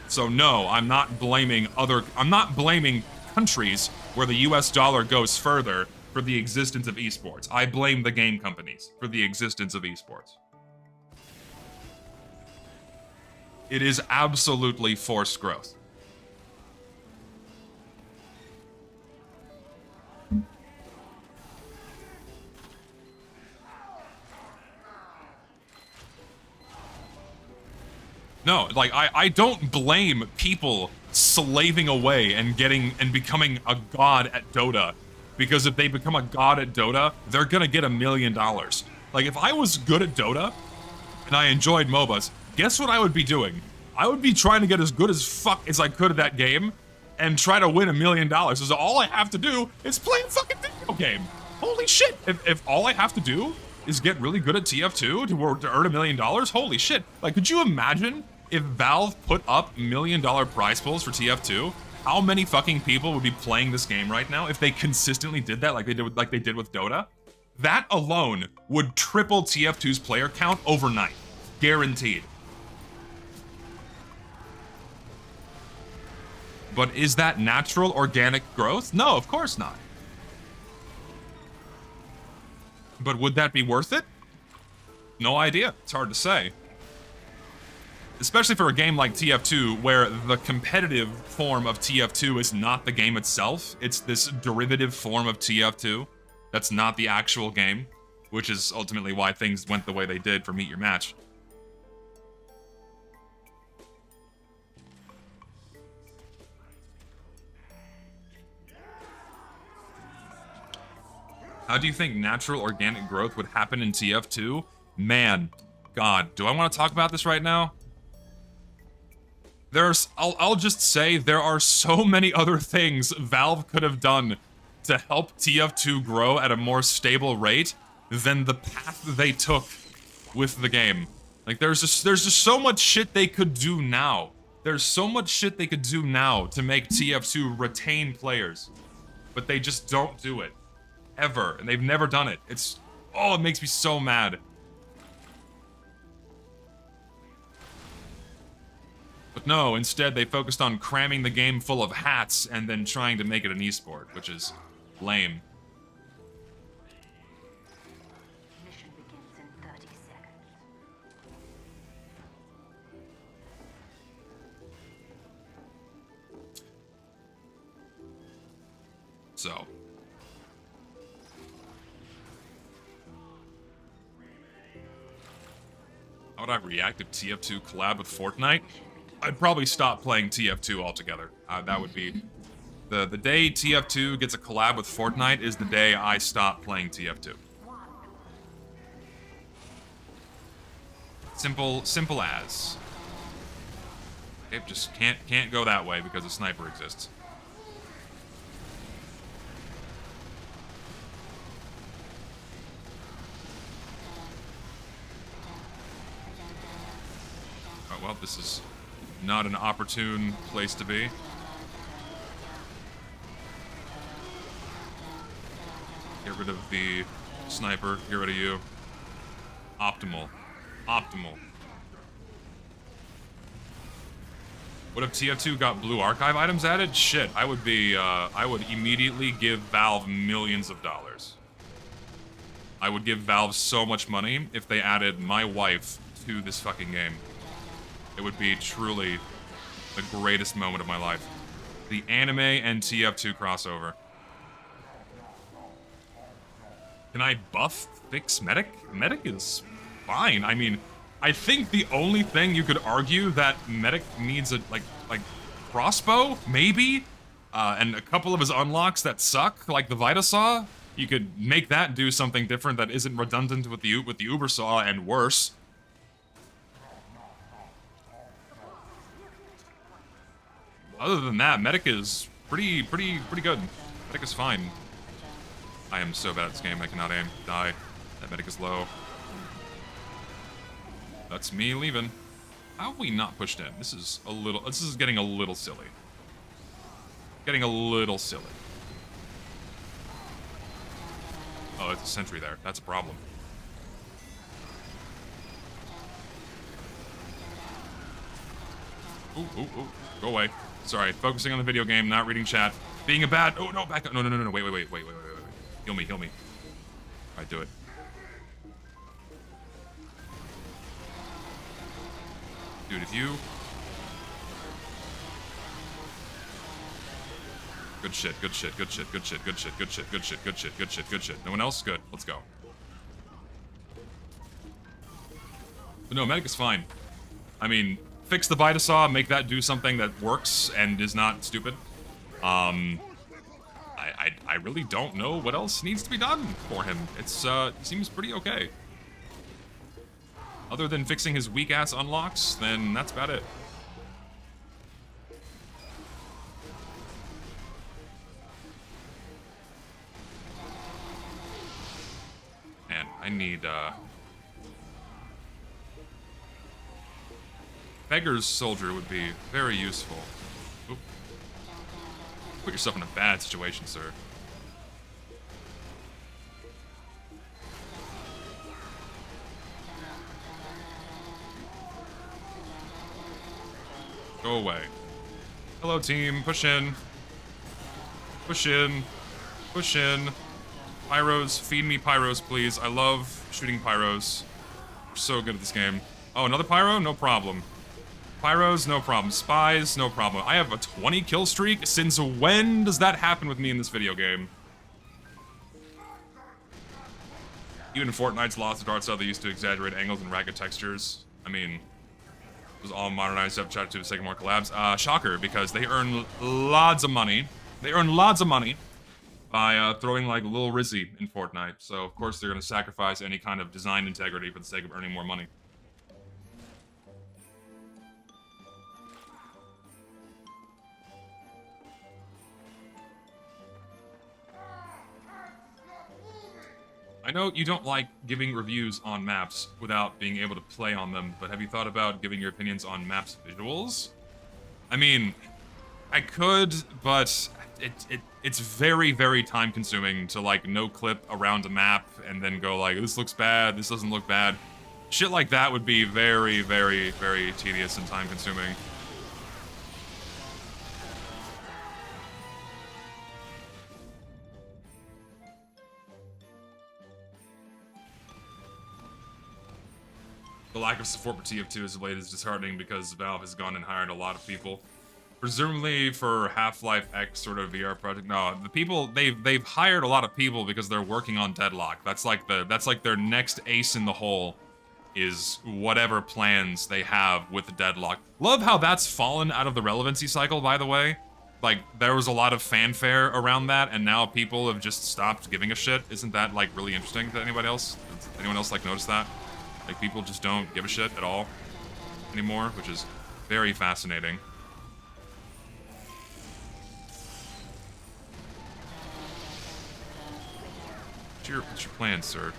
So no, I'm not blaming countries where the US dollar goes further for the existence of esports. I blame the game companies for the existence of esports. It is absolutely forced growth. No, like, I don't blame people slaving away and becoming a god at Dota. Because if they become a god at Dota, they're gonna get $1 million. Like, if I was good at Dota, and I enjoyed MOBAs, guess what I would be doing? I would be trying to get as good as fuck as I could at that game, and try to win $1 million. So all I have to do is play a fucking video game. Holy shit, if all I have to do is get really good at TF2 to earn $1 million, holy shit. Like, could you imagine if Valve put up $1 million prize pools for TF2, how many fucking people would be playing this game right now if they consistently did that like they did with Dota? That alone would triple TF2's player count overnight. Guaranteed. But is that natural, organic growth? No, of course not. But would that be worth it? No idea. It's hard to say. Especially for a game like TF2, where the competitive form of TF2 is not the game itself. It's this derivative form of TF2 that's not the actual game, which is ultimately why things went the way they did for Meet Your Match. How do you think natural organic growth would happen in TF2? Man, God, do I want to talk about this right now? I'll just say there are so many other things Valve could have done to help TF2 grow at a more stable rate than the path they took with the game. Like, there's just so much shit they could do now. There's so much shit they could do now to make TF2 retain players. But they just don't do it. Ever. And they've never done it. Oh, it makes me so mad. But no, instead they focused on cramming the game full of hats and then trying to make it an esport, which is lame. Mission begins in 30 seconds. So. How would I react if TF2 collab with Fortnite? I'd probably stop playing TF2 altogether. That would be... The day TF2 gets a collab with Fortnite is the day I stop playing TF2. Simple as. Okay, just can't go that way because a sniper exists. Oh, well, this is not an opportune place to be. Get rid of the sniper. Get rid of you. Optimal. Optimal. What if TF2 got blue archive items added? Shit, I would immediately give Valve millions of dollars. I would give Valve so much money if they added my wife to this fucking game. It would be truly the greatest moment of my life. The anime and TF2 crossover. Can I buff fix medic? Medic is fine. I mean, I think the only thing you could argue that medic needs a like crossbow, maybe, and a couple of his unlocks that suck, like the Vita Saw. You could make that do something different that isn't redundant with the Uber Saw and worse. Other than that, medic is pretty good. Medic is fine. I am so bad at this game, I cannot aim. Die. That medic is low. That's me leaving. How have we not pushed in? This is getting a little silly. Getting a little silly. Oh, it's a sentry there. That's a problem. Ooh, ooh, ooh. Go away. Sorry, focusing on the video game, not reading chat. Being a bad... Oh, no, back up. No, wait. Heal me. Alright, do it. Dude, if you... Good shit. No one else? Good. Let's go. But no, medic is fine. I mean, fix the Vita Saw, make that do something that works and is not stupid. I really don't know what else needs to be done for him. It seems pretty okay. Other than fixing his weak-ass unlocks, then that's about it. Man, I need, Beggar's Soldier would be very useful. Oop. Put yourself in a bad situation, sir. Go away. Hello, team. Push in. Push in. Push in. Pyros. Feed me pyros, please. I love shooting pyros. We're so good at this game. Oh, another pyro? No problem. Pyros? No problem. Spies? No problem. I have a 20 kill streak? Since when does that happen with me in this video game? Even Fortnite's lost its art style, they used to exaggerate angles and ragged textures. I mean... It was all modernized up, tried to take more collabs. Shocker, because they earn lots of money. They earn lots of money by throwing like Lil Rizzy in Fortnite. So of course they're gonna sacrifice any kind of design integrity for the sake of earning more money. I know you don't like giving reviews on maps without being able to play on them, but have you thought about giving your opinions on maps visuals? I mean, I could, but it's very, very time consuming to like no clip around a map and then go like, this looks bad, this doesn't look bad. Shit like that would be very, very, very tedious and time consuming. The lack of support for TF2 as of late is disheartening because Valve has gone and hired a lot of people. Presumably for Half-Life X sort of VR project. No, the people they've hired a lot of people because they're working on Deadlock. That's like their next ace in the hole is whatever plans they have with the Deadlock. Love how that's fallen out of the relevancy cycle, by the way. Like there was a lot of fanfare around that and now people have just stopped giving a shit. Isn't that like really interesting to anybody else? Does anyone else like notice that? Like, people just don't give a shit at all anymore, which is very fascinating. What's your plan, sir?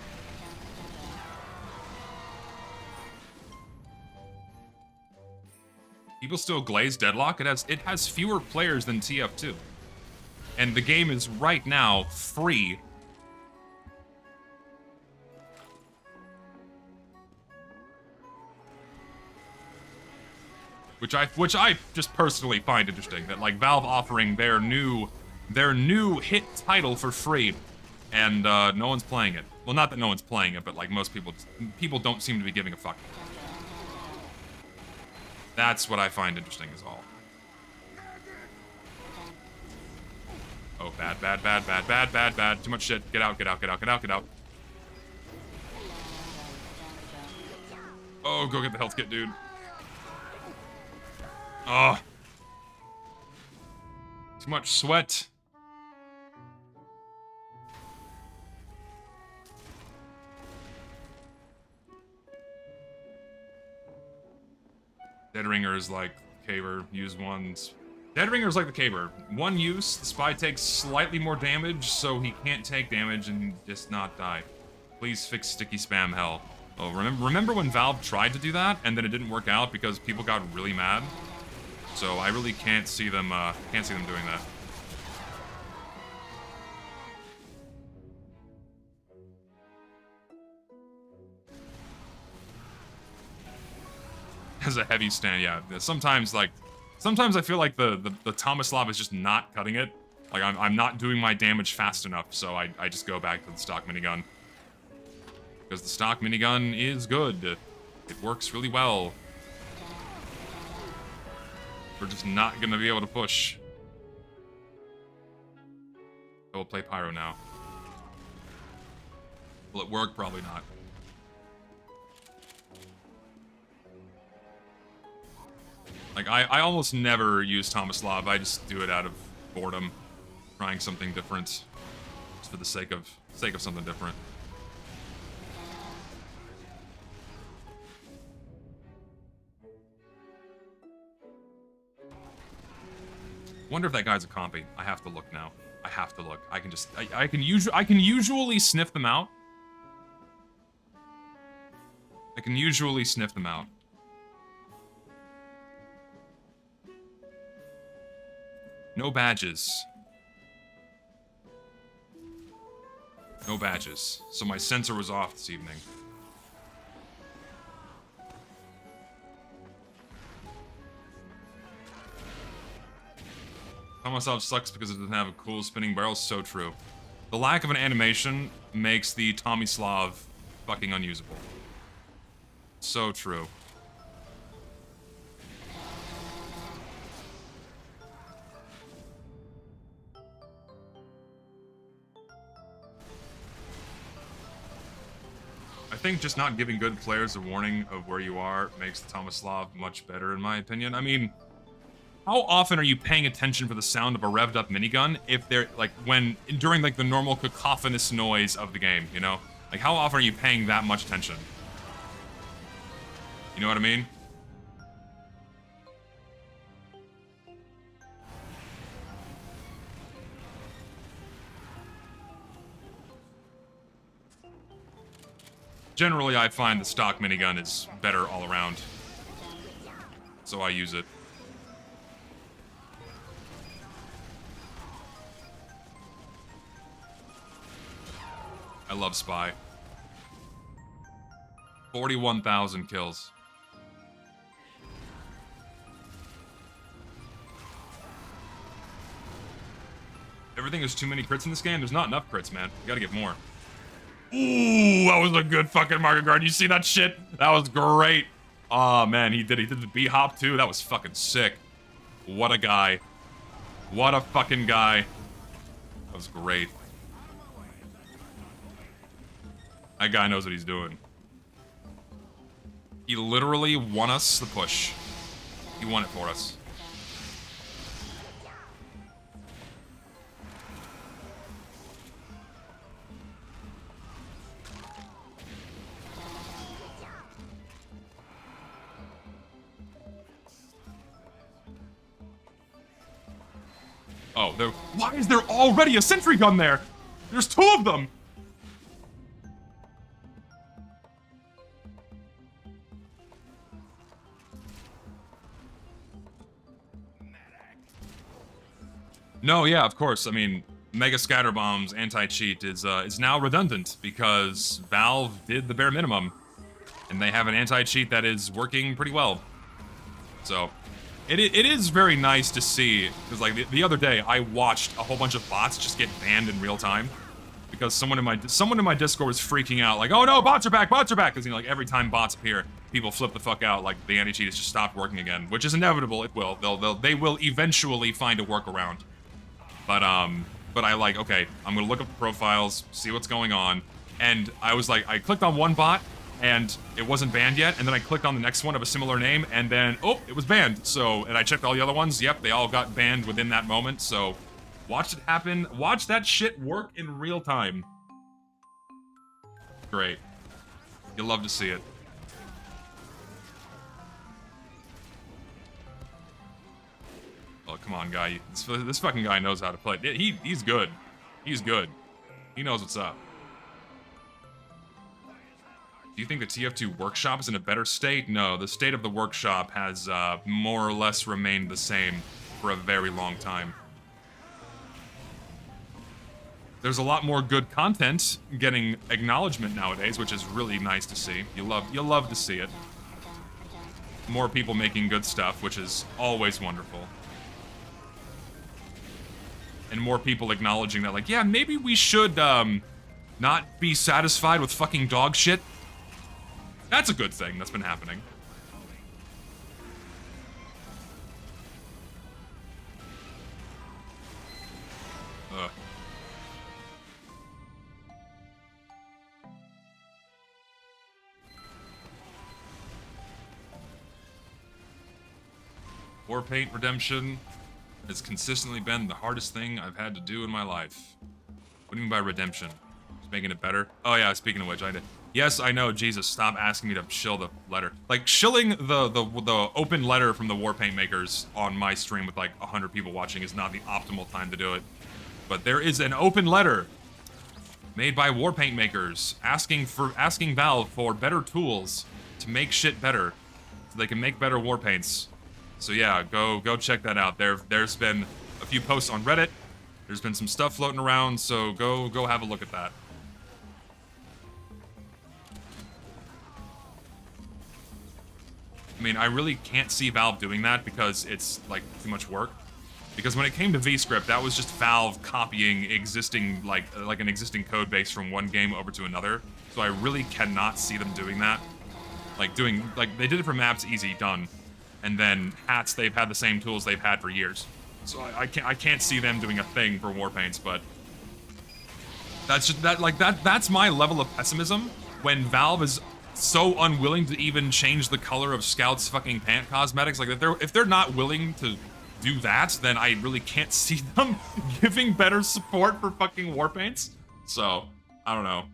People still glaze Deadlock? It has fewer players than TF2. And the game is right now free which I just personally find interesting, that like Valve offering their new hit title for free, and no one's playing it. Well, not that no one's playing it, but like most people don't seem to be giving a fuck. That's what I find interesting is all. Oh, bad, bad, bad, bad, bad, bad, bad. Too much shit. Get out, get out, get out, get out, get out. Oh, go get the health kit, dude. Oh. Too much sweat. Dead Ringer is like Caver. Use ones. Dead Ringer is like the Caver. One use, the spy takes slightly more damage, so he can't take damage and just not die. Please fix sticky spam hell. Oh, remember when Valve tried to do that and then it didn't work out because people got really mad? So I really can't see them doing that. As a heavy stand, yeah. Sometimes I feel like the Tommy Slav is just not cutting it. Like I'm not doing my damage fast enough, so I just go back to the stock minigun. Because the stock minigun is good. It works really well. We're just not gonna be able to push. I will play Pyro now. Will it work? Probably not. Like, I almost never use Tommy Slav. I just do it out of boredom. Trying something different. Just for the sake of something different. Wonder if that guy's a compy. I have to look now. I have to look. I can usually sniff them out. I can usually sniff them out. No badges. No badges. So my sensor was off this evening. Tommy Slav sucks because it doesn't have a cool spinning barrel. So true. The lack of an animation makes the Tommy Slav fucking unusable. So true. I think just not giving good players a warning of where you are makes the Tommy Slav much better, in my opinion. I mean, how often are you paying attention for the sound of a revved up minigun if they're, like, during, like, the normal cacophonous noise of the game, you know? Like, how often are you paying that much attention? You know what I mean? Generally, I find the stock minigun is better all around. So I use it. I love Spy. 41,000 kills. Everything is too many crits in this game. There's not enough crits, man. You gotta get more. Ooh, that was a good fucking market guard. You see that shit? That was great. Oh man, he did the B-hop too. That was fucking sick. What a guy. What a fucking guy. That was great. That guy knows what he's doing. He literally won us the push. He won it for us. Oh, why is there already a sentry gun there? There's two of them! No, yeah, of course. I mean, Mega Scatter Bomb's anti-cheat is now redundant because Valve did the bare minimum. And they have an anti-cheat that is working pretty well. So, It is very nice to see, because like the other day I watched a whole bunch of bots just get banned in real time because someone in my Discord was freaking out like, oh no, bots are back, because you know, like every time bots appear, people flip the fuck out, like the anti-cheat has just stopped working again, which is inevitable. It will. They will eventually find a workaround. But I like, okay, I'm gonna look up the profiles, see what's going on, and I was like, I clicked on one bot and it wasn't banned yet, and then I clicked on the next one of a similar name, and then, oh, it was banned. So, and I checked all the other ones, yep, they all got banned within that moment, so watch it happen, watch that shit work in real time. Great. You'll love to see it. Oh, come on, guy. This fucking guy knows how to play. He's good. He's good. He knows what's up. Do you think the tf2 workshop is in a better state? No, the state of the workshop has more or less remained the same for a very long time. There's a lot more good content getting acknowledgement nowadays, which is really nice to see. You'll love to see it. More people making good stuff, which is always wonderful. And more people acknowledging that, like, yeah, maybe we should not be satisfied with fucking dog shit. That's a good thing that's been happening. Ugh. Warpaint Redemption has consistently been the hardest thing I've had to do in my life. What do you mean by redemption? Just making it better? Oh yeah, speaking of which, I did. Yes, I know, Jesus, stop asking me to shill the letter. Like, shilling the open letter from the Warpaint makers on my stream with like 100 people watching is not the optimal time to do it. But there is an open letter made by Warpaint makers asking Valve for better tools to make shit better, so they can make better Warpaints. So yeah, go check that out. There's been a few posts on Reddit. There's been some stuff floating around, so go have a look at that. I mean, I really can't see Valve doing that because it's, like, too much work. Because when it came to VScript, that was just Valve copying existing, like an existing code base from one game over to another. So I really cannot see them doing that. Like, they did it for maps, easy, done. And then hats, they've had the same tools they've had for years. So I can't see them doing a thing for Warpaints, but that's just, that's my level of pessimism when Valve is so unwilling to even change the color of Scout's fucking pant cosmetics. Like, if they're not willing to do that, then I really can't see them giving better support for fucking Warpaints. So, I don't know.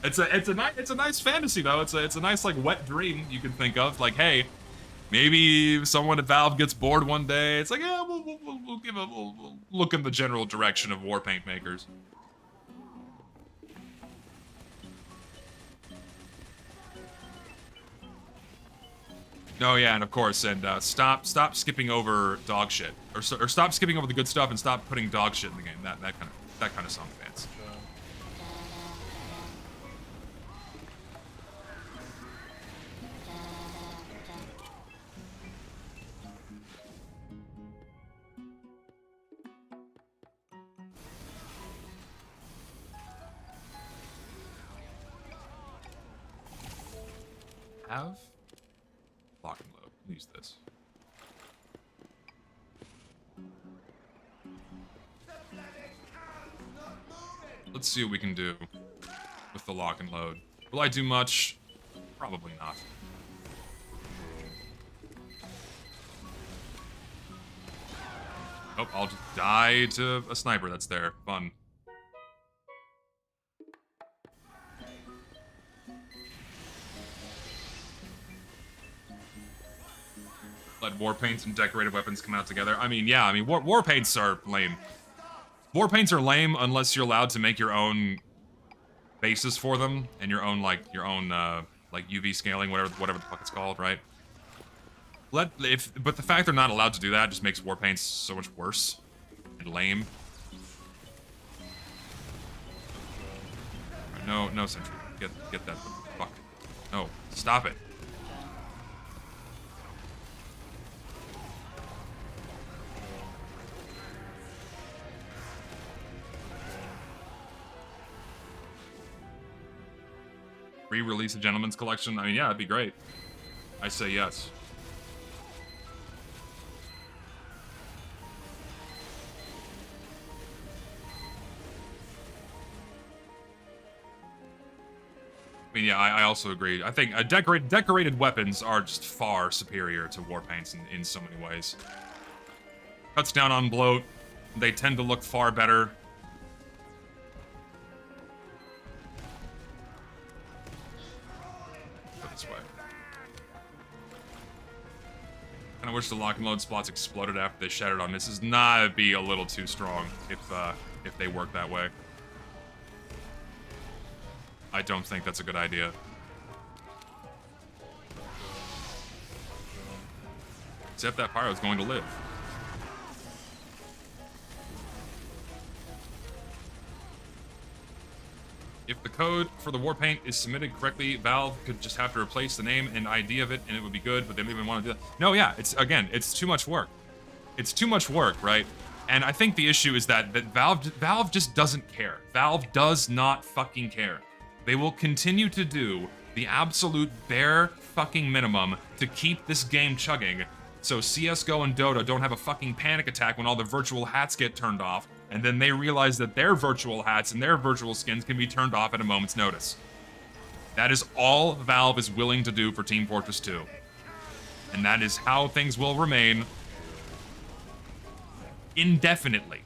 It's a nice fantasy though. It's a nice like wet dream you can think of. Like, hey, maybe someone at Valve gets bored one day. It's like, yeah, we'll look in the general direction of Warpaint makers. Oh yeah, and of course, and stop skipping over dog shit, or stop skipping over the good stuff and stop putting dog shit in the game. That kind of song fans. Have lock and load. Use this. Let's see what we can do with the lock and load. Will I do much? Probably not. Oh, I'll just die to a sniper that's there. Fun. Let Warpaints and decorated weapons come out together. I mean, yeah, I mean, Warpaints are lame. Warpaints are lame unless you're allowed to make your own bases for them and your own like UV scaling, whatever the fuck it's called, right? But the fact they're not allowed to do that just makes Warpaints so much worse and lame. Right, no sentry. Get that fuck. No, stop it. re-release a Gentleman's Collection, I mean, yeah, that'd be great. I say yes. I mean, yeah, I also agree. I think decorated weapons are just far superior to war paints in so many ways. Cuts down on bloat. They tend to look far better. Go this way. Kinda wish the lock and load spots exploded after they shattered on misses. Nah, it'd be a little too strong if they work that way. I don't think that's a good idea. Except that pyro's going to live. If the code for the warpaint is submitted correctly, Valve could just have to replace the name and ID of it, and it would be good, but they don't even want to do that. No, yeah, it's too much work. It's too much work, right? And I think the issue is that Valve just doesn't care. Valve does not fucking care. They will continue to do the absolute bare fucking minimum to keep this game chugging, so CSGO and Dota don't have a fucking panic attack when all the virtual hats get turned off, and then they realize that their virtual hats and their virtual skins can be turned off at a moment's notice. That is all Valve is willing to do for Team Fortress 2. And that is how things will remain indefinitely.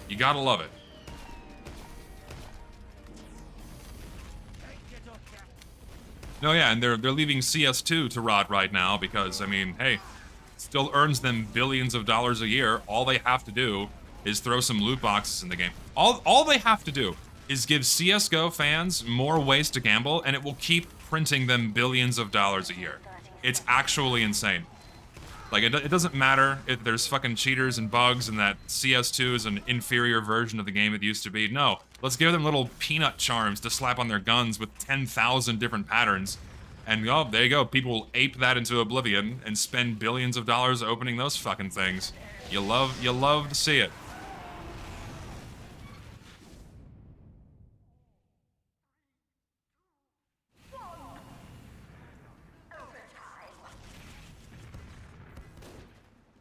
You gotta love it. No, yeah, and they're leaving CS2 to rot right now because, I mean, hey, it still earns them billions of dollars a year. All they have to do is throw some loot boxes in the game. All they have to do is give CSGO fans more ways to gamble, and it will keep printing them billions of dollars a year. It's actually insane. Like, it doesn't matter if there's fucking cheaters and bugs and that CS2 is an inferior version of the game it used to be. No, let's give them little peanut charms to slap on their guns with 10,000 different patterns. And, oh, there you go. People will ape that into oblivion and spend billions of dollars opening those fucking things. You love to see it.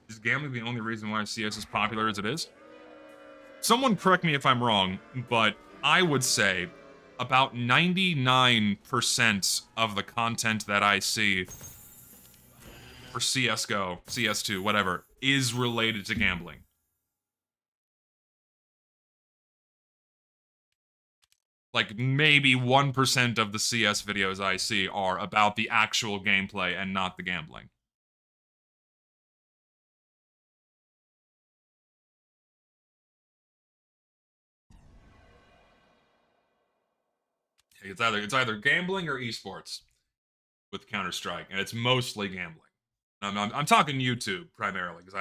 Is gambling the only reason why CS is popular as it is? Someone correct me if I'm wrong, but I would say about 99% of the content that I see for CSGO, CS2, whatever, is related to gambling. Like, maybe 1% of the CS videos I see are about the actual gameplay and not the gambling. It's either gambling or esports with Counter-Strike, and it's mostly gambling. I'm talking YouTube primarily because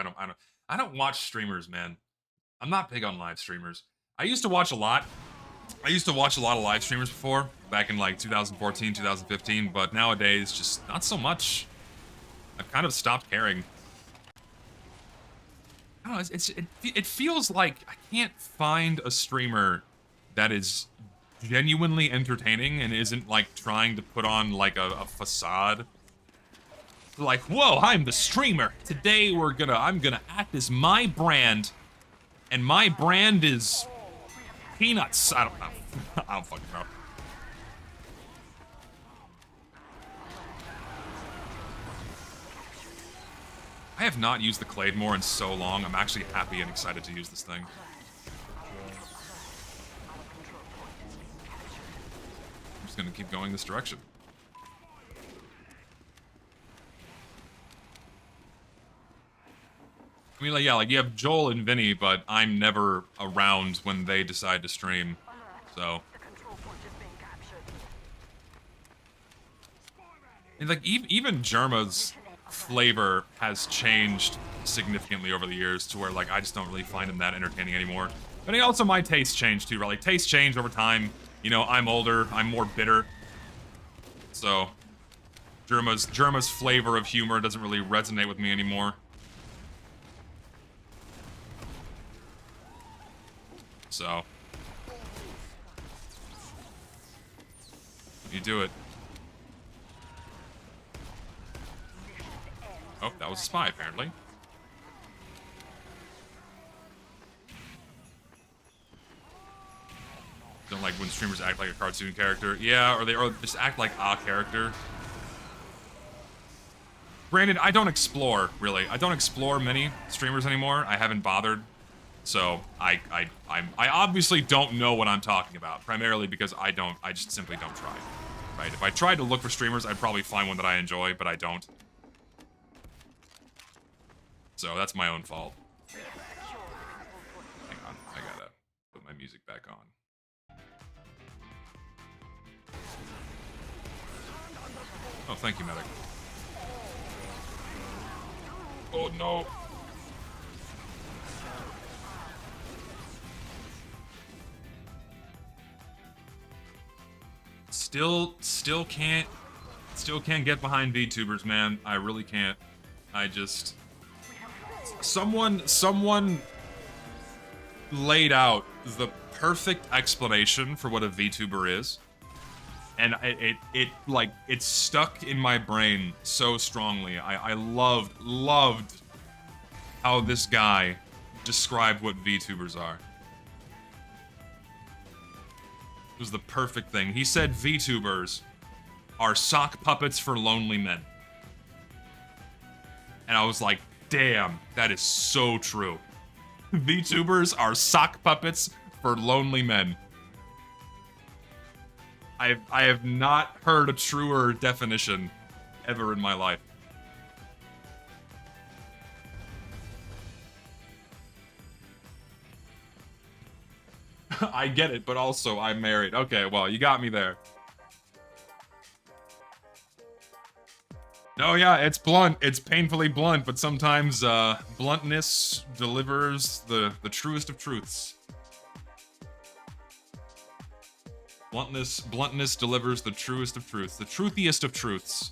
I don't watch streamers, man. I'm not big on live streamers. I used to watch a lot. I used to watch a lot of live streamers before, back in like 2014, 2015, but nowadays just not so much. I've kind of stopped caring. I don't know. It feels like I can't find a streamer that is genuinely entertaining and isn't like trying to put on like a facade. Like, whoa, I'm the streamer. Today I'm gonna act as my brand, and my brand is peanuts. I don't know. I don't fucking know. I have not used the Claymore in so long. I'm actually happy and excited to use this thing. Gonna keep going this direction. I mean, like, yeah, like you have Joel and Vinny, but I'm never around when they decide to stream, so. And like even Germa's flavor has changed significantly over the years to where like I just don't really find him that entertaining anymore. But also my tastes changed too, right? Like tastes change over time. You know, I'm older, I'm more bitter. So, Germa's flavor of humor doesn't really resonate with me anymore. So you do it. Oh, that was a spy, apparently. Don't like when streamers act like a cartoon character. Yeah, or just act like a character. Granted, I don't explore, really. I don't explore many streamers anymore. I haven't bothered. So, I obviously don't know what I'm talking about. Primarily because I just simply don't try. Right? If I tried to look for streamers, I'd probably find one that I enjoy, but I don't. So, that's my own fault. Hang on, I gotta put my music back on. Oh, thank you, medic. Oh, no. Still can't get behind VTubers, man. I really can't. I just... Someone laid out the perfect explanation for what a VTuber is. And it stuck in my brain so strongly. I loved how this guy described what VTubers are. It was the perfect thing. He said VTubers are sock puppets for lonely men. And I was like, damn, that is so true. VTubers are sock puppets for lonely men. I have not heard a truer definition ever in my life. I get it, but also I'm married. Okay, well, you got me there. No, yeah, it's blunt. It's painfully blunt, but sometimes bluntness delivers the truest of truths. Bluntness delivers the truest of truths, the truthiest of truths.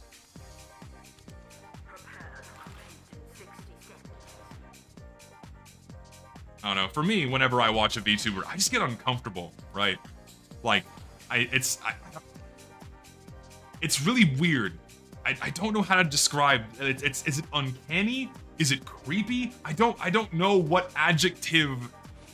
I don't know. For me, whenever I watch a VTuber, I just get uncomfortable, right? Like, it's really weird. I don't know how to describe. Is it uncanny? Is it creepy? I don't know what adjective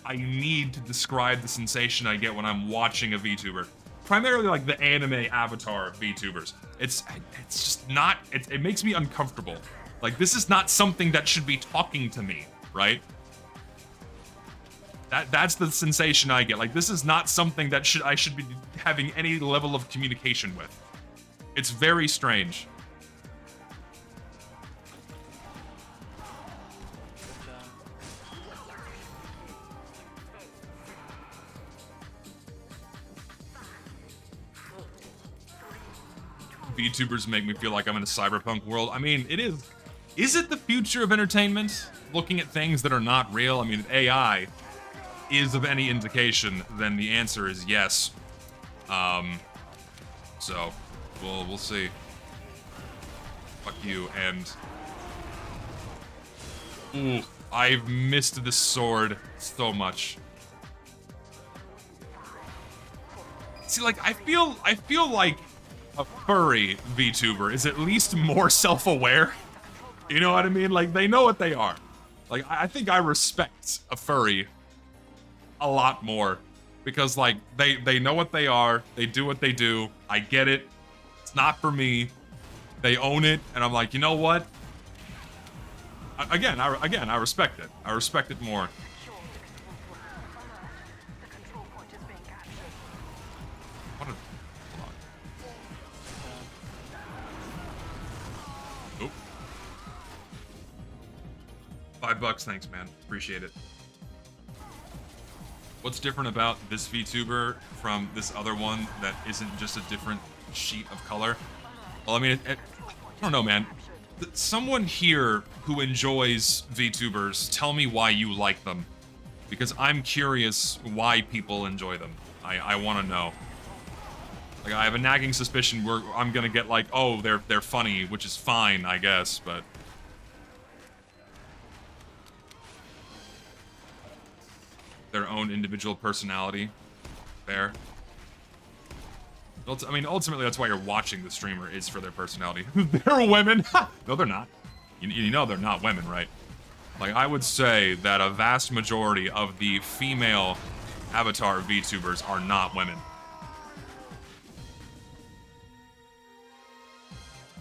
I need to describe the sensation I get when I'm watching a VTuber. Primarily like the anime avatar VTubers. It's just not, it makes me uncomfortable. Like, this is not something that should be talking to me, right? That's the sensation I get. Like, this is not something that I should be having any level of communication with. It's very strange. VTubers make me feel like I'm in a cyberpunk world. I mean, it is. Is it the future of entertainment? Looking at things that are not real? I mean, if AI is of any indication, then the answer is yes. So, we'll see. Fuck you, and... Ooh, I've missed this sword so much. See, like, I feel like a furry VTuber is at least more self-aware. You know what I mean? Like, they know what they are. Like, I think I respect a furry a lot more. Because, like, they know what they are. They do what they do. I get it. It's not for me. They own it. And I'm like, you know what? Again, I respect it. I respect it more. What a... Hold on. Oop. $5, thanks, man. Appreciate it. What's different about this VTuber from this other one that isn't just a different sheet of color? Well, I mean, I don't know, man. Someone here who enjoys VTubers, tell me why you like them. Because I'm curious why people enjoy them. I want to know. Like, I have a nagging suspicion where I'm gonna get like, oh, they're funny, which is fine, I guess, but... Their own individual personality. Fair. I mean, ultimately, that's why you're watching the streamer, is for their personality. They're women! No, they're not. You know they're not women, right? Like, I would say that a vast majority of the female avatar VTubers are not women.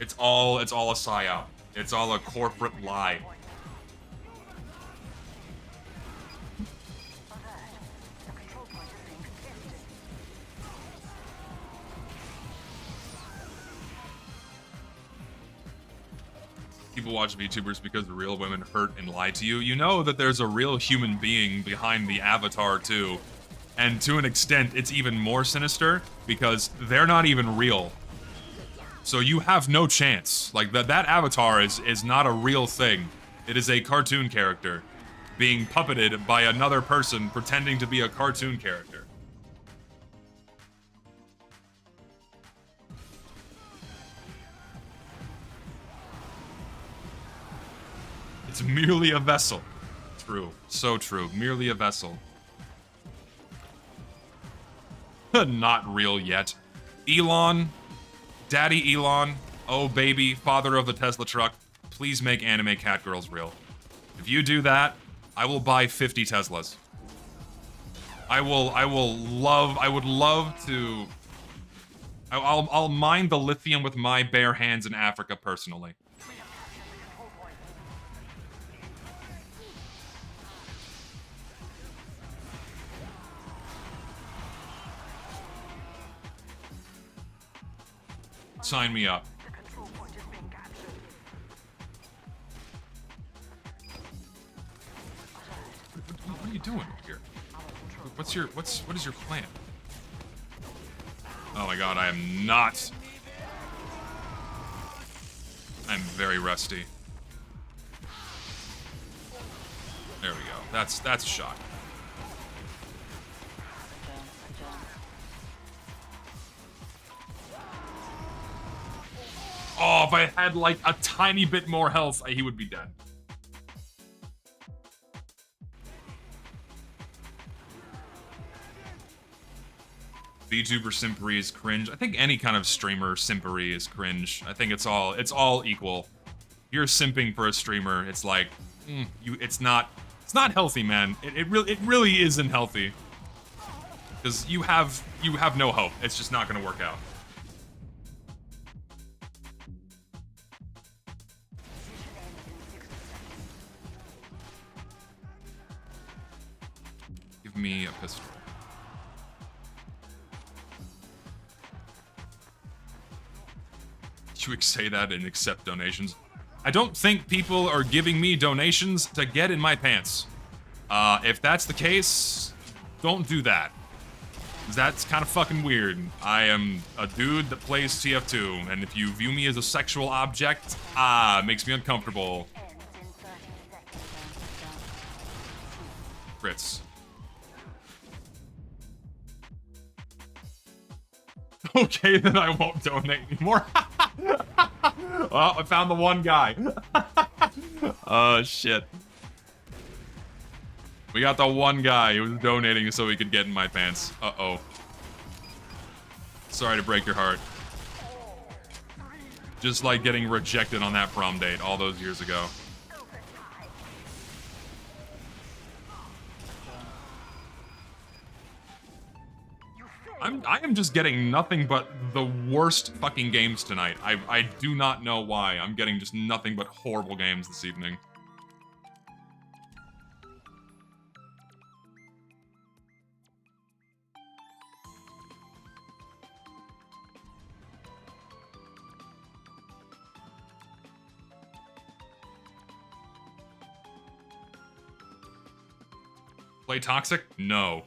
It's all a psyop. It's all a corporate lie. People watch VTubers because real women hurt and lie to you. You know that there's a real human being behind the avatar too. And to an extent, it's even more sinister because they're not even real. So you have no chance. Like, that avatar is not a real thing. It is a cartoon character being puppeted by another person pretending to be a cartoon character. It's merely a vessel. True. So true. Merely a vessel. Not real yet. Elon. Daddy Elon. Oh, baby. Father of the Tesla truck. Please make anime catgirls real. If you do that, I will buy 50 Teslas. I would love to... I'll mine the lithium with my bare hands in Africa personally. Sign me up. What are you doing here? What is your plan? Oh my god, I am not. I'm very rusty. There we go. That's a shot. Oh, if I had like a tiny bit more health, he would be dead. VTuber simpery is cringe. I think any kind of streamer simpery is cringe. I think it's all equal. If you're simping for a streamer, it's like, it's not healthy, man. It really isn't healthy. Because you have no hope. It's just not gonna work out. Give me a pistol. You say that and accept donations. I don't think people are giving me donations to get in my pants. If that's the case, don't do that. That's kind of fucking weird. I am a dude that plays tf2, and if you view me as a sexual object, it makes me uncomfortable. Crits. Okay, then I won't donate anymore. Well, I found the one guy. Oh, shit. We got the one guy who was donating so he could get in my pants. Uh-oh. Sorry to break your heart. Just like getting rejected on that prom date all those years ago. I am just getting nothing but the worst fucking games tonight. I do not know why. I'm getting just nothing but horrible games this evening. Play Toxic? No.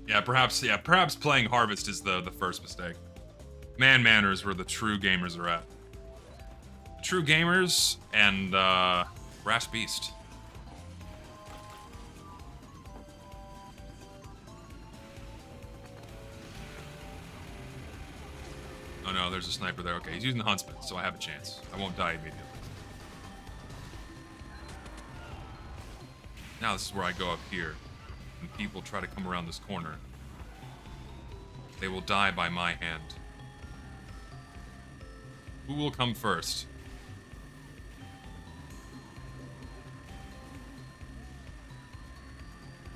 Yeah, perhaps playing Harvest is the first mistake. Man-manners where the true gamers are at. True gamers and Brass Beast. no, there's a sniper there. Okay, he's using the huntsman, so I have a chance. I won't die immediately. Now this is where I go up here. When people try to come around this corner, they will die by my hand. Who will come first?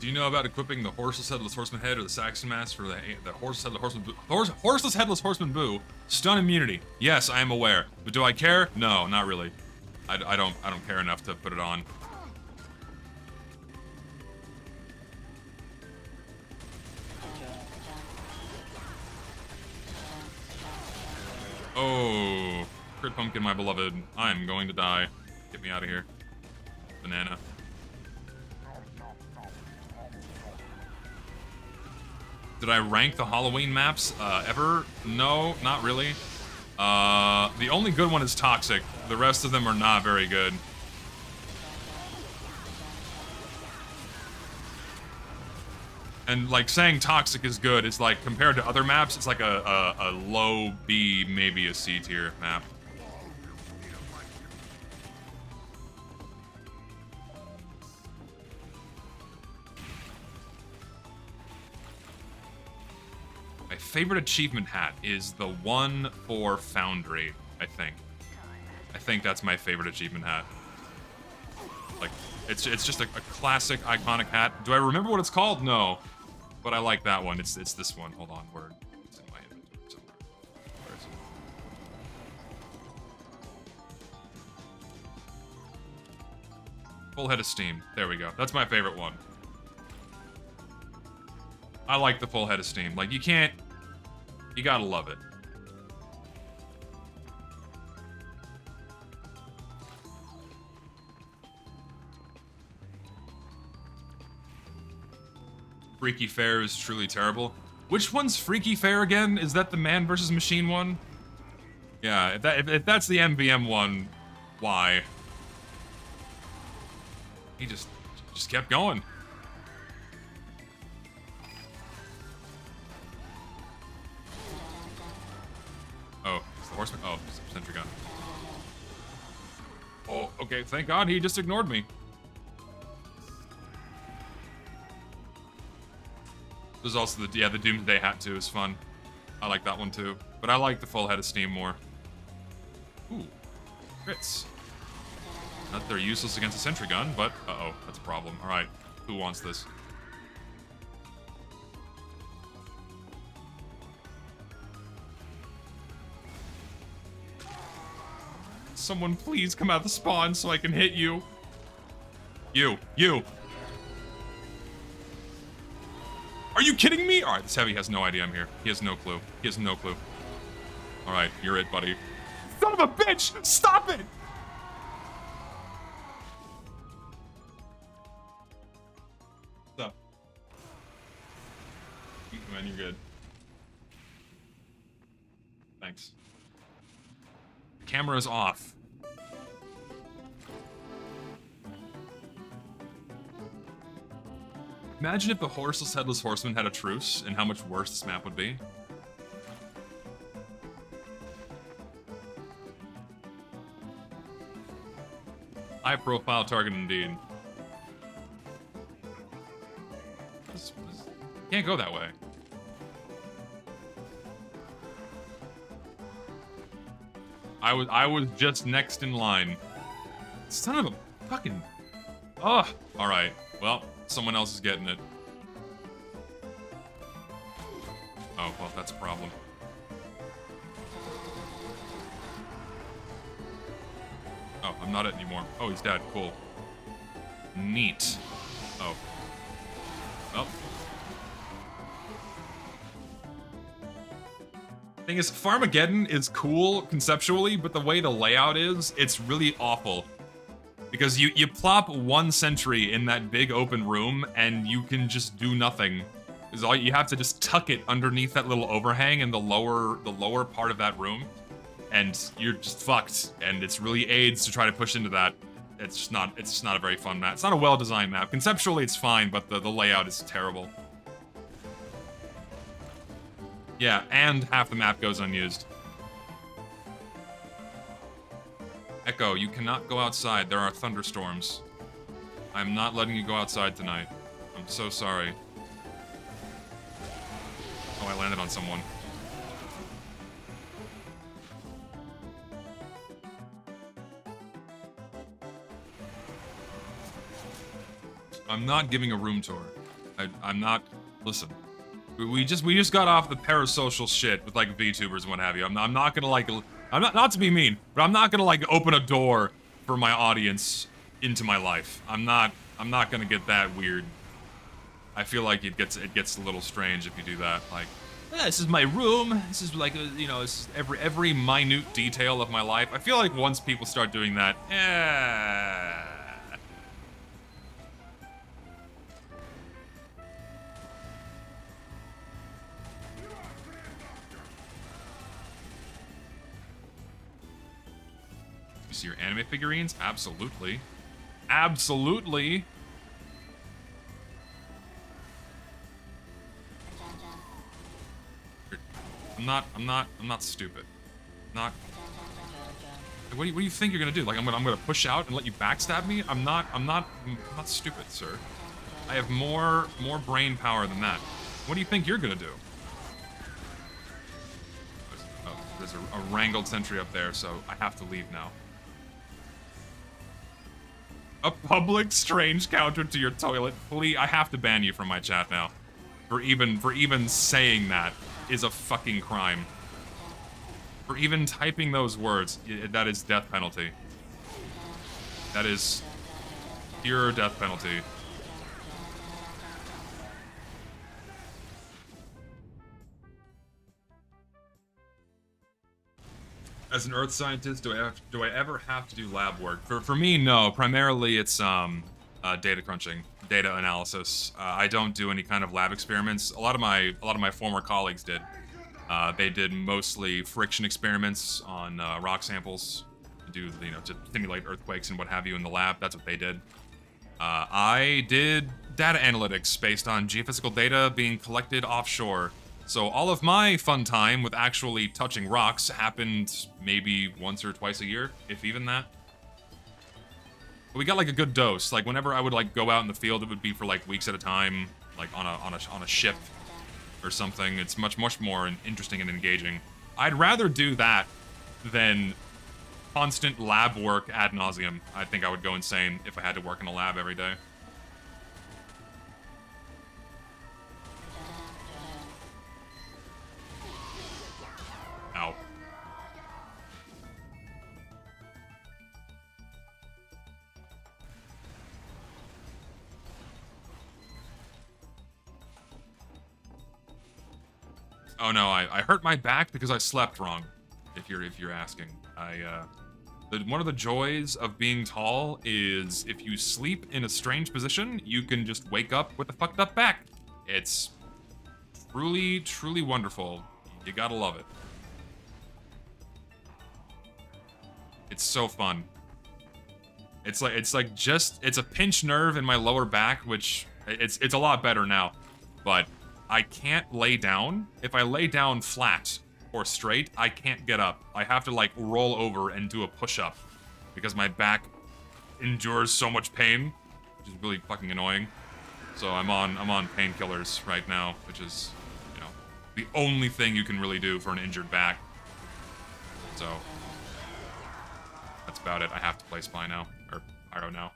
Do you know about equipping the Horseless Headless Horseman head or the Saxon mask for the Horseless Headless Horseman boo? Horseless Headless Horseman boo? Stun immunity. Yes, I am aware. But do I care? No, not really. I don't care enough to put it on. Oh, crit pumpkin, my beloved. I am going to die. Get me out of here. Banana. Did I rank the Halloween maps ever? No, not really. The only good one is Toxic. The rest of them are not very good. And like saying Toxic is good is like compared to other maps, it's like a low B, maybe a C tier map. My favorite achievement hat is the one for Foundry, I think. I think that's my favorite achievement hat. Like, it's just a classic, iconic hat. Do I remember what it's called? No. But I like that one. It's this one. Hold on, word. It's in my inventory somewhere. Where is it? Full head of steam. There we go. That's my favorite one. I like the full head of steam. Like, you can't... You gotta love it. Freaky Fair is truly terrible. Which one's Freaky Fair again? Is that the man versus machine one? Yeah, if that's the MVM one, why? He just kept going. Oh, it's the horseman. Oh, it's a sentry gun. Oh, okay. Thank God he just ignored me. There's also the Doomsday hat too is fun. I like that one too. But I like the full head of steam more. Ooh, crits. Not that they're useless against a sentry gun, but uh-oh, that's a problem. All right, who wants this? Someone please come out of the spawn so I can hit you. You. Are you kidding me? All right, this heavy has no idea I'm here. He has no clue. He has no clue. All right, you're it, buddy. Son of a bitch! Stop it! What's up? Man, you're good. Thanks. Camera's off. Imagine if the Horseless Headless Horseman had a truce, and how much worse this map would be. High-profile target indeed. Can't go that way. I was just next in line. Son of a fucking... Ugh. Alright, well, someone else is getting it. Oh, well, that's a problem. Oh, I'm not it anymore. Oh, he's dead. Cool. Neat. Oh. Well. Thing is, Farmageddon is cool conceptually, but the way the layout is, it's really awful. Because you plop one sentry in that big open room, and you can just do nothing. Is all you have to just tuck it underneath that little overhang in the lower part of that room, and you're just fucked. And it's really aids to try to push into that. It's just not a very fun map. It's not a well-designed map. Conceptually, it's fine, but the layout is terrible. Yeah, and half the map goes unused. Echo, you cannot go outside. There are thunderstorms. I'm not letting you go outside tonight. I'm so sorry. Oh, I landed on someone. I'm not giving a room tour. I'm not. Listen, we just got off the parasocial shit with like VTubers and what have you. I'm not gonna like. I'm not to be mean, but I'm not gonna like open a door for my audience into my life. I'm not gonna get that weird. I feel like it gets a little strange if you do that. Like, this is my room. This is like you know, it's every minute detail of my life. I feel like once people start doing that, You see your anime figurines? Absolutely. Absolutely. I'm not stupid. Not. What do you think you're gonna do? Like I'm gonna push out and let you backstab me? I'm not stupid, sir. I have more brain power than that. What do you think you're gonna do? Oh, there's a wrangled sentry up there, so I have to leave now. A public strange counter to your toilet. Please, I have to ban you from my chat now. For even saying that is a fucking crime. For even typing those words, that is death penalty. That is pure death penalty. As an earth scientist, do I ever have to do lab work? For me, no. Primarily, it's data crunching, data analysis. I don't do any kind of lab experiments. A lot of my former colleagues did. They did mostly friction experiments on rock samples to simulate earthquakes and what have you in the lab. That's what they did. I did data analytics based on geophysical data being collected offshore. So all of my fun time with actually touching rocks happened maybe once or twice a year, if even that. But we got like a good dose. Like whenever I would like go out in the field, it would be for like weeks at a time, like on a ship or something. It's much more interesting and engaging. I'd rather do that than constant lab work ad nauseum. I think I would go insane if I had to work in a lab every day. Ow. Oh no, I hurt my back because I slept wrong. If you're asking, one of the joys of being tall is if you sleep in a strange position, you can just wake up with a fucked up back. It's truly wonderful. You gotta love it. It's so fun. It's a pinched nerve in my lower back, which it's a lot better now, but I can't lay down. If I lay down flat or straight, I can't get up. I have to like roll over and do a push-up because my back endures so much pain, which is really fucking annoying. So I'm on painkillers right now, which is, you know, the only thing you can really do for an injured back. So that's about it. I have to play Spy now, or Pyro now.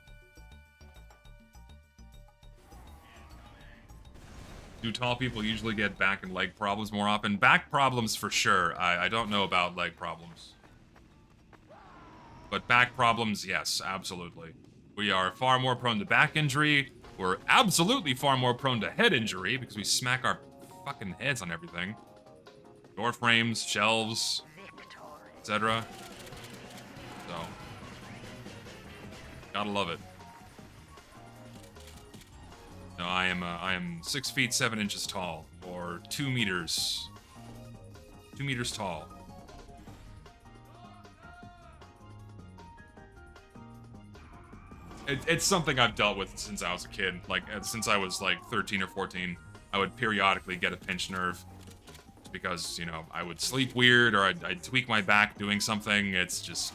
Do tall people usually get back and leg problems more often? Back problems for sure. I don't know about leg problems. But back problems, yes, absolutely. We are far more prone to back injury. We're absolutely far more prone to head injury because we smack our fucking heads on everything. Door frames, shelves, etc. So, gotta love it. No, I am 6 feet 7 inches tall, or 2 meters. 2 meters tall. It's something I've dealt with since I was a kid. Like, since I was like 13 or 14, I would periodically get a pinched nerve. Because, you know, I would sleep weird, or I'd tweak my back doing something. It's just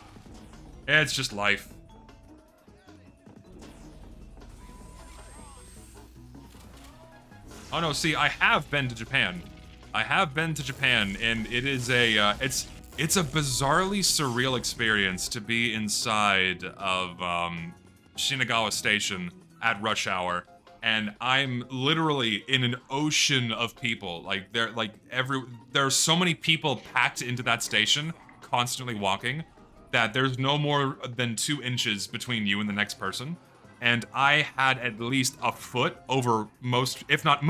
It's just life. Oh no, see, I have been to Japan. I have been to Japan, and it is a, it's a bizarrely surreal experience to be inside of, Shinagawa Station at rush hour, and I'm literally in an ocean of people. Like, there are so many people packed into that station, constantly walking, that there's no more than 2 inches between you and the next person. And I had at least a foot over most, if not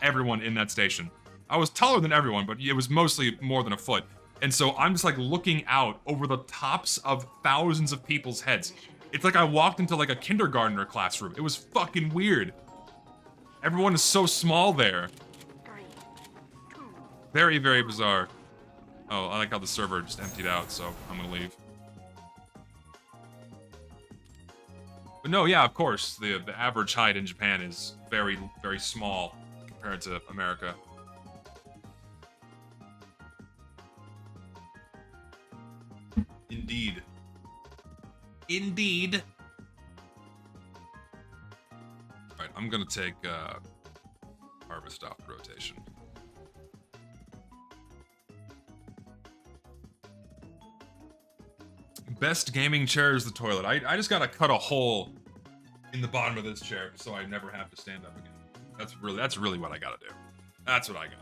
everyone in that station. I was taller than everyone, but it was mostly more than a foot. And so I'm just like looking out over the tops of thousands of people's heads. It's like I walked into like a kindergartner classroom. It was fucking weird. Everyone is so small there. 3, 2, Very, very bizarre. Oh, I like how the server just emptied out, so I'm gonna leave. But no, yeah, of course, the average height in Japan is very, very small compared to America. Indeed. Indeed. Alright, I'm gonna take Harvest off the rotation. Best gaming chair is the toilet. I just gotta cut a hole in the bottom of this chair so I never have to stand up again. That's really what I gotta do. That's what I gotta do.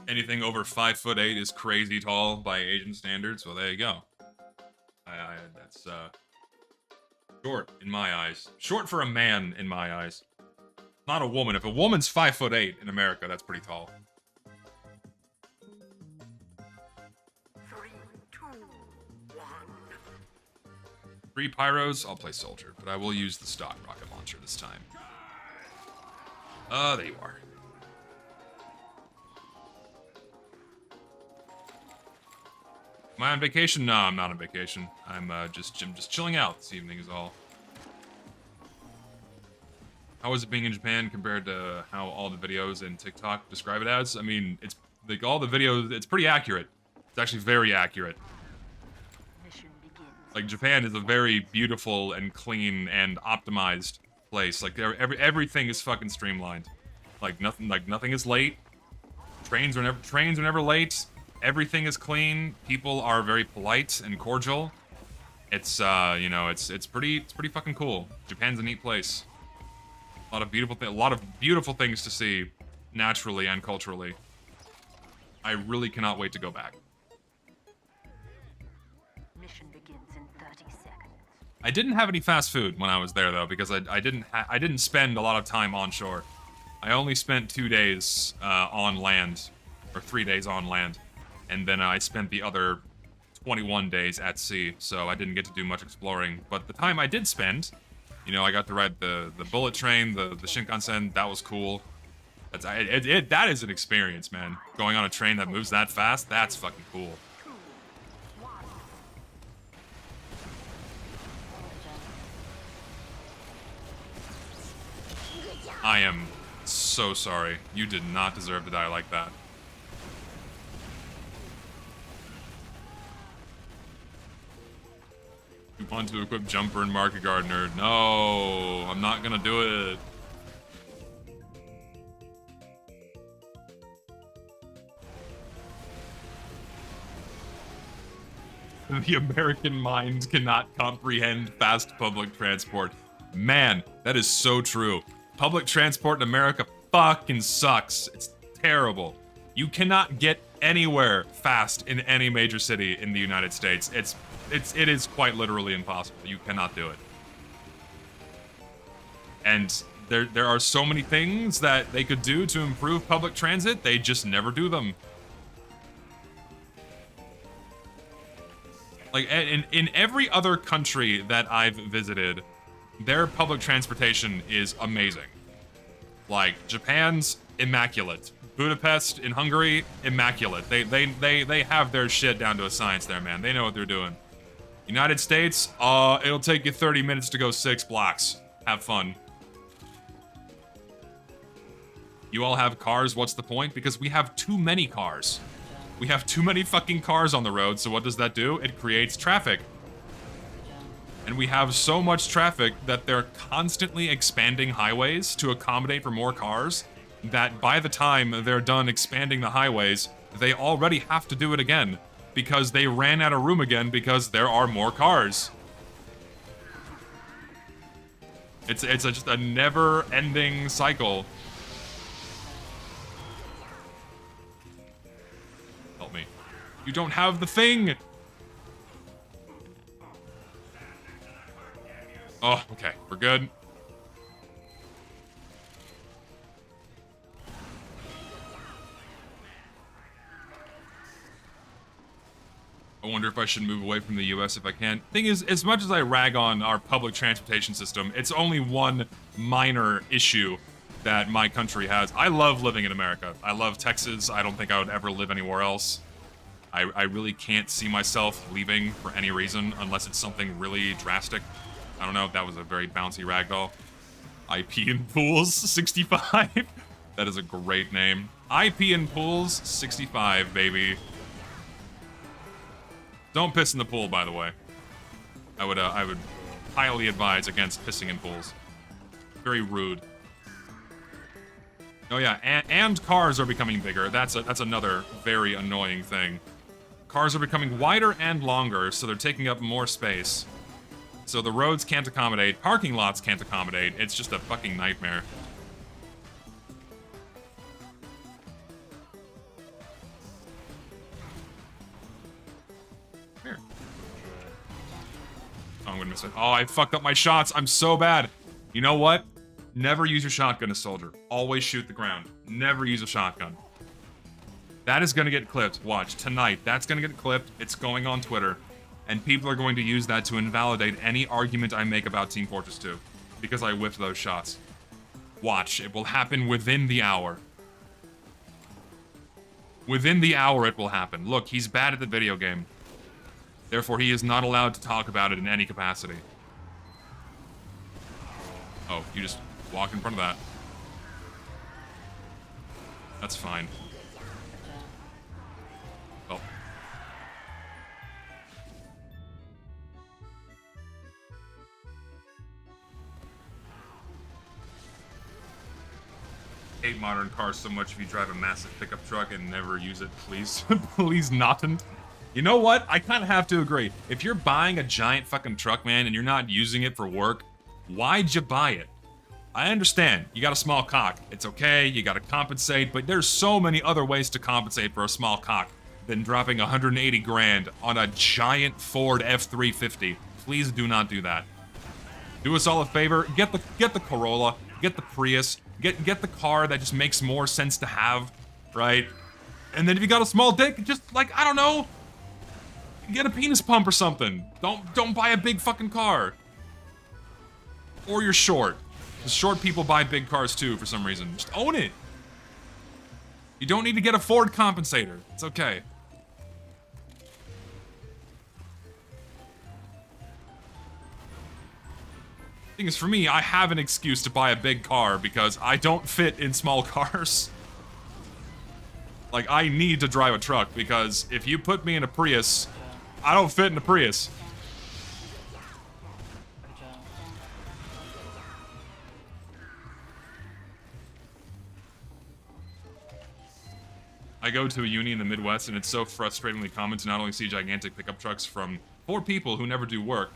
Anything over 5'8" is crazy tall by Asian standards. Well, there you go. That's short in my eyes. Short for a man in my eyes. Not a woman. If a woman's 5'8" in America, that's pretty tall. 3, 2, 1. 3 pyros, I'll play soldier, but I will use the stock rocket launcher this time. There you are. Am I on vacation? No, I'm not on vacation. I'm just chilling out this evening is all. How is it being in Japan compared to how all the videos in TikTok describe it as? I mean, it's like all the videos, it's pretty accurate. It's actually very accurate. Mission begins. Like, Japan is a very beautiful and clean and optimized place. Like, everything is fucking streamlined. Like nothing is late. Trains are never late. Everything is clean. People are very polite and cordial. It's you know, it's pretty fucking cool. Japan's a neat place. A lot of beautiful things to see, naturally and culturally. I really cannot wait to go back. Mission begins in 30 seconds. I didn't have any fast food when I was there though, because I didn't spend a lot of time on shore. I only spent 2 days on land, or 3 days on land, and then I spent the other 21 days at sea. So I didn't get to do much exploring. But the time I did spend, you know, I got to ride the bullet train, the Shinkansen. That was cool. That is an experience, man. Going on a train that moves that fast, that's fucking cool. 2, 1. I am so sorry. You did not deserve to die like that. You want to equip Jumper and Market Gardener. No, I'm not gonna do it. The American mind cannot comprehend fast public transport. Man, that is so true. Public transport in America fucking sucks. It's terrible. You cannot get anywhere fast in any major city in the United States. It is quite literally impossible. You cannot do it. And there are so many things that they could do to improve public transit, they just never do them. Like, in every other country that I've visited, their public transportation is amazing. Like, Japan's immaculate. Budapest in Hungary, immaculate. They have their shit down to a science there, man. They know what they're doing. United States, it'll take you 30 minutes to go 6 blocks. Have fun. You all have cars, what's the point? Because we have too many cars. We have too many fucking cars on the road, so what does that do? It creates traffic. And we have so much traffic that they're constantly expanding highways to accommodate for more cars, that by the time they're done expanding the highways, they already have to do it again, because they ran out of room again because there are more cars. It's just a never-ending cycle. Help me. You don't have the thing! Oh, okay. We're good. I wonder if I should move away from the US if I can. Thing is, as much as I rag on our public transportation system, it's only one minor issue that my country has. I love living in America. I love Texas. I don't think I would ever live anywhere else. I really can't see myself leaving for any reason unless it's something really drastic. I don't know, that was a very bouncy ragdoll. IP in Pools 65. That is a great name. IP in Pools 65, baby. Don't piss in the pool, by the way. I would highly advise against pissing in pools. Very rude. Oh yeah, and cars are becoming bigger. That's another very annoying thing. Cars are becoming wider and longer, so they're taking up more space. So the roads can't accommodate, parking lots can't accommodate. It's just a fucking nightmare. Here. Oh, I'm gonna miss it. Oh, I fucked up my shots. I'm so bad. You know what? Never use your shotgun as soldier. Always shoot the ground. Never use a shotgun. That is gonna get clipped. Watch, tonight. That's gonna get clipped. It's going on Twitter. And people are going to use that to invalidate any argument I make about Team Fortress 2. Because I whiffed those shots. Watch, it will happen within the hour. Within the hour it will happen. Look, he's bad at the video game. Therefore, he is not allowed to talk about it in any capacity. Oh, you just walk in front of that. That's fine. Well. Hate modern cars so much if you drive a massive pickup truck and never use it, please. Please not. You know what? I kind of have to agree. If you're buying a giant fucking truck, man, and you're not using it for work, why'd you buy it? I understand. You got a small cock. It's okay. You got to compensate, but there's so many other ways to compensate for a small cock than dropping 180 grand on a giant Ford F-350. Please do not do that. Do us all a favor. Get the Corolla. Get the Prius. Get the car that just makes more sense to have, right? And then if you got a small dick, just like, I don't know, get a penis pump or something. Don't buy a big fucking car. Or you're short. Because short people buy big cars too for some reason. Just own it. You don't need to get a Ford compensator. It's okay. Thing is, for me, I have an excuse to buy a big car because I don't fit in small cars. Like, I need to drive a truck because if you put me in a Prius, I don't fit in a Prius. I go to a uni in the Midwest and it's so frustratingly common to not only see gigantic pickup trucks from 4 people who never do work,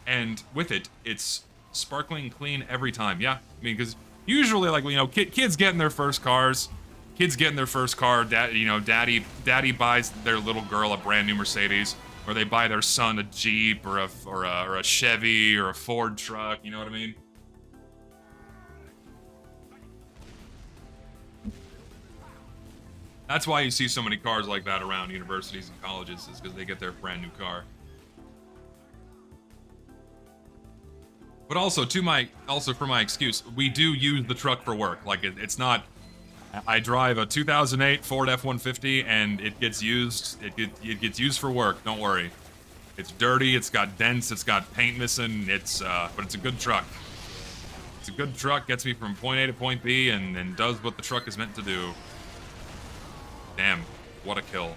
and with it, it's sparkling clean every time. Yeah, I mean, because usually, like, you know, kids get in their first cars. Kids get in their first car. Daddy buys their little girl a brand new Mercedes, or they buy their son a Jeep or a Chevy or a Ford truck. You know what I mean? That's why you see so many cars like that around universities and colleges, is because they get their brand new car. But also, for my excuse, we do use the truck for work. Like, it's not... I drive a 2008 Ford F-150, and it gets used. It gets used for work. Don't worry. It's dirty. It's got dents. It's got paint missing. But it's a good truck. It's a good truck, gets me from point A to point B, and does what the truck is meant to do. Damn, what a kill.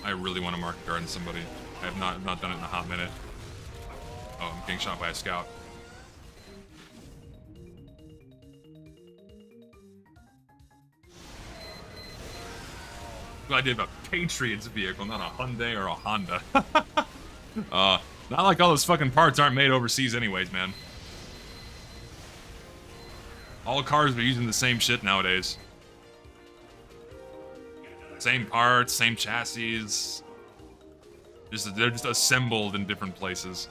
I really want to market garden somebody. I have not done it in a hot minute. Oh, I'm getting shot by a scout. Good idea about Patriot's vehicle, not a Hyundai or a Honda. Not like all those fucking parts aren't made overseas anyways, man. All cars are using the same shit nowadays. Same parts, same chassis. They're just assembled in different places.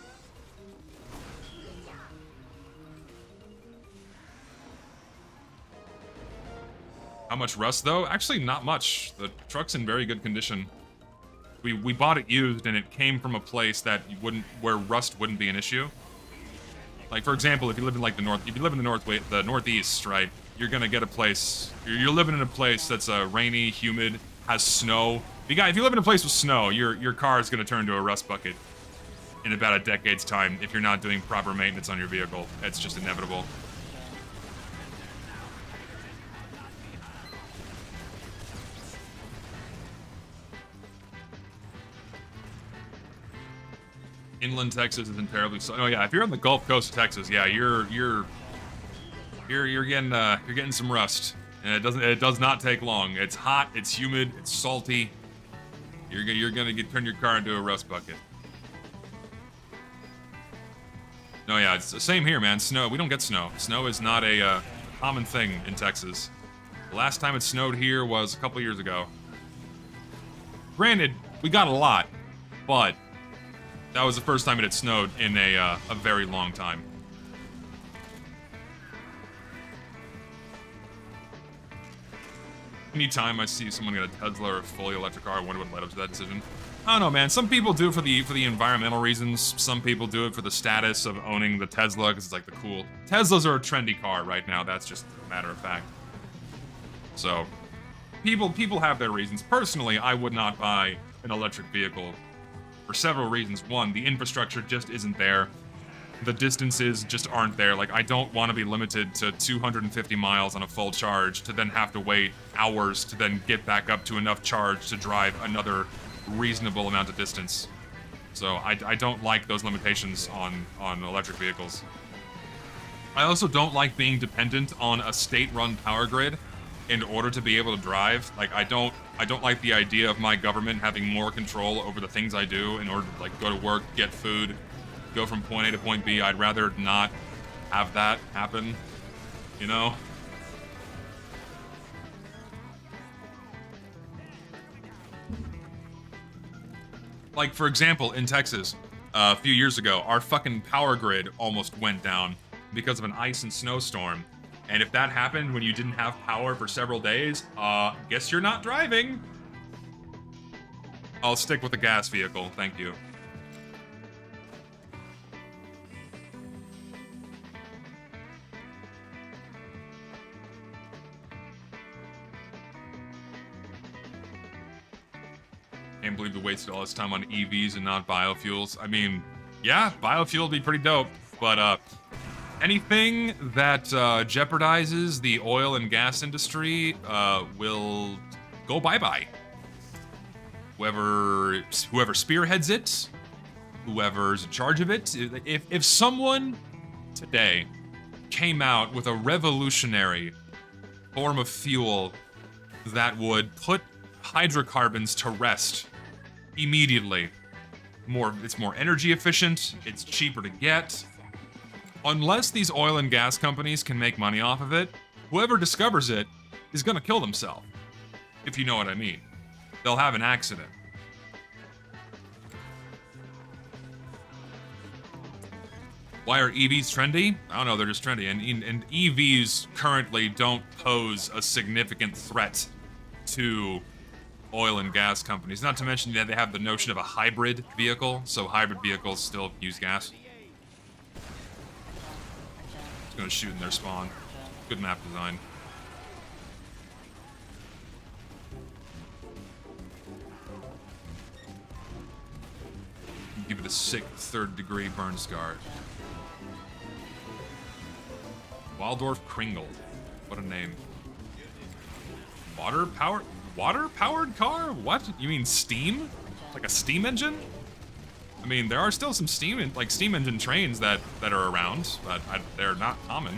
How much rust, though? Actually, not much. The truck's in very good condition. We bought it used, and it came from a place that you wouldn't, where rust wouldn't be an issue. Like, for example, if you live in like if you live in the northeast, right? You're gonna get a place. You're living in a place that's rainy, humid, has snow. If you live in a place with snow, your car is gonna turn into a rust bucket in about a decade's time if you're not doing proper maintenance on your vehicle. It's just inevitable. Inland Texas isn't terribly so. Oh yeah, if you're on the Gulf Coast of Texas, yeah, you're getting some rust, and it does not take long. It's hot, it's humid, it's salty. You're gonna turn your car into a rust bucket. No, yeah, it's the same here, man. Snow, we don't get snow. Snow is not a common thing in Texas. The last time it snowed here was a couple years ago. Granted, we got a lot, but that was the first time it had snowed in a very long time. Anytime I see someone get a Tesla or a fully electric car, I wonder what led up to that decision. I don't know, man. Some people do it for the environmental reasons. Some people do it for the status of owning the Tesla, because it's like the cool... Teslas are a trendy car right now. That's just a matter of fact. So, people have their reasons. Personally, I would not buy an electric vehicle for several reasons. One, the infrastructure just isn't there. The distances just aren't there. Like, I don't want to be limited to 250 miles on a full charge to then have to wait hours to then get back up to enough charge to drive another reasonable amount of distance. So I don't like those limitations on electric vehicles. I also don't like being dependent on a state-run power grid in order to be able to drive. Like, I don't like the idea of my government having more control over the things I do in order to, like, go to work, get food, go from point A to point B. I'd rather not have that happen, you know? Like, for example, in Texas, a few years ago, our fucking power grid almost went down because of an ice and snowstorm. And if that happened when you didn't have power for several days, guess you're not driving. I'll stick with the gas vehicle, thank you. Can't believe we wasted all this time on EVs and not biofuels. I mean, yeah, biofuel would be pretty dope, but anything that jeopardizes the oil and gas industry will go bye-bye. Whoever spearheads it, whoever's in charge of it, if someone today came out with a revolutionary form of fuel that would put hydrocarbons to rest immediately, it's more energy efficient, it's cheaper to get. Unless these oil and gas companies can make money off of it, whoever discovers it is gonna kill themselves, if you know what I mean. They'll have an accident. Why are EVs trendy? I don't know, they're just trendy. And EVs currently don't pose a significant threat to oil and gas companies. Not to mention that they have the notion of a hybrid vehicle, so hybrid vehicles still use gas. It's gonna shoot in their spawn. Good map design. Give it a sick 3rd degree burn scar. Waldorf Kringle. What a name. Water-powered car? What? You mean steam? Like a steam engine? I mean, there are still some steam engine trains that are around, but they're not common.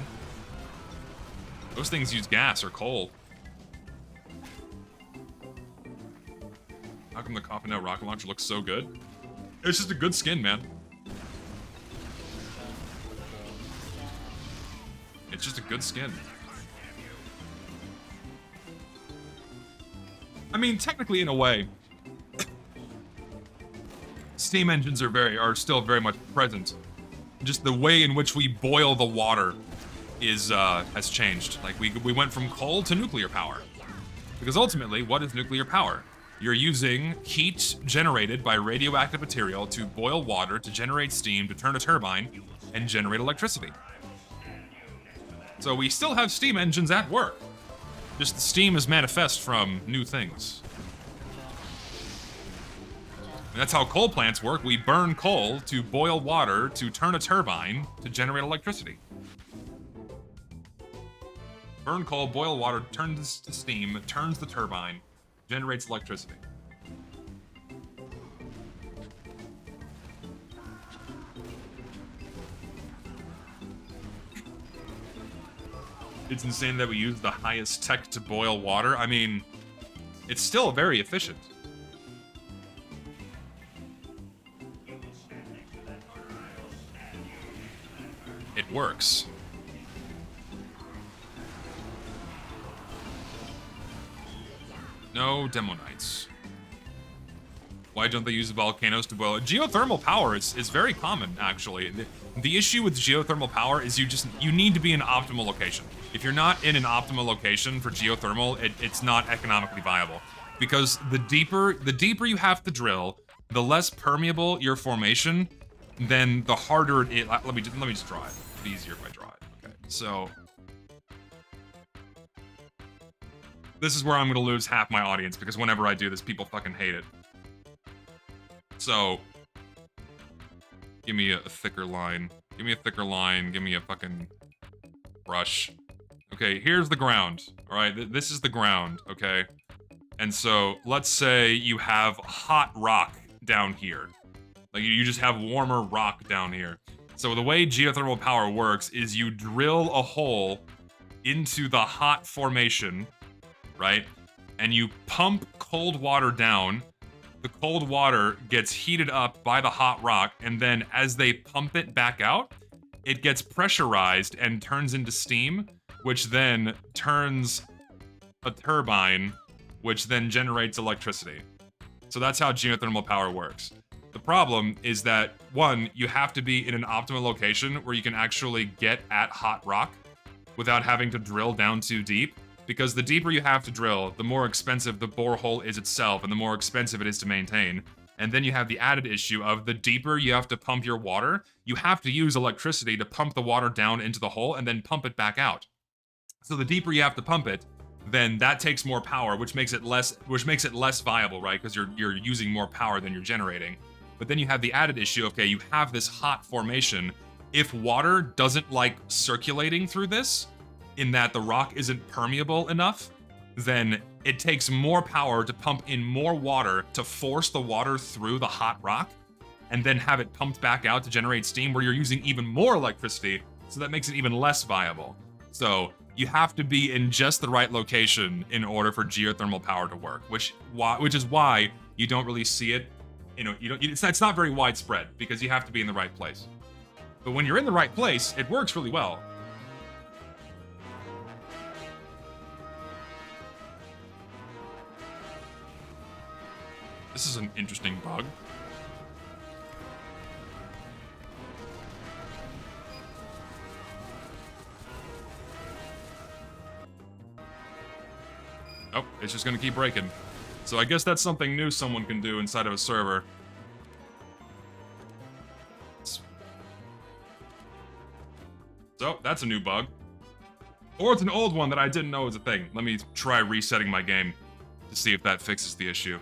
Those things use gas or coal. How come the Coffin Out rocket launcher looks so good? It's just a good skin, man. It's just a good skin. I mean, technically, in a way, steam engines are still very much present. Just the way in which we boil the water has changed. Like we went from coal to nuclear power. Because ultimately, what is nuclear power? You're using heat generated by radioactive material to boil water to generate steam to turn a turbine and generate electricity. So we still have steam engines at work. Just the steam is manifest from new things. And that's how coal plants work. We burn coal to boil water to turn a turbine to generate electricity. Burn coal, boil water, turns to steam, turns the turbine, generates electricity. It's insane that we use the highest tech to boil water. I mean, it's still very efficient. It works. No Demo Knights. Why don't they use volcanoes to boil? Geothermal power is very common, actually. The issue with geothermal power is you need to be in an optimal location. If you're not in an optimal location for geothermal, it's not economically viable. Because the deeper you have to drill, the less permeable your formation, then the harder it. Let me just draw it. It'll be easier if I draw it. Okay, so this is where I'm gonna lose half my audience because whenever I do this, people fucking hate it. So give me a thicker line. Give me a thicker line. Give me a fucking brush. Okay, here's the ground. All right, this is the ground. Okay, and so let's say you have hot rock down here. Like you just have warmer rock down here. So the way geothermal power works is you drill a hole into the hot formation, right? And you pump cold water down. The cold water gets heated up by the hot rock, and then as they pump it back out, it gets pressurized and turns into steam, which then turns a turbine, which then generates electricity. So that's how geothermal power works. The problem is that, one, you have to be in an optimal location where you can actually get at hot rock without having to drill down too deep, because the deeper you have to drill, the more expensive the borehole is itself, and the more expensive it is to maintain. And then you have the added issue of the deeper you have to pump your water, you have to use electricity to pump the water down into the hole and then pump it back out. So the deeper you have to pump it, then that takes more power, which makes it less viable, right? Because you're using more power than you're generating. But then you have the added issue, okay, you have this hot formation. If water doesn't like circulating through this, in that the rock isn't permeable enough, then it takes more power to pump in more water to force the water through the hot rock, and then have it pumped back out to generate steam where you're using even more electricity, so that makes it even less viable. So you have to be in just the right location in order for geothermal power to work, which is why you don't really see it. It's not very widespread because you have to be in the right place. But when you're in the right place, it works really well. This is an interesting bug. Oh, it's just gonna keep breaking. So I guess that's something new someone can do inside of a server. So, that's a new bug. Or it's an old one that I didn't know was a thing. Let me try resetting my game to see if that fixes the issue.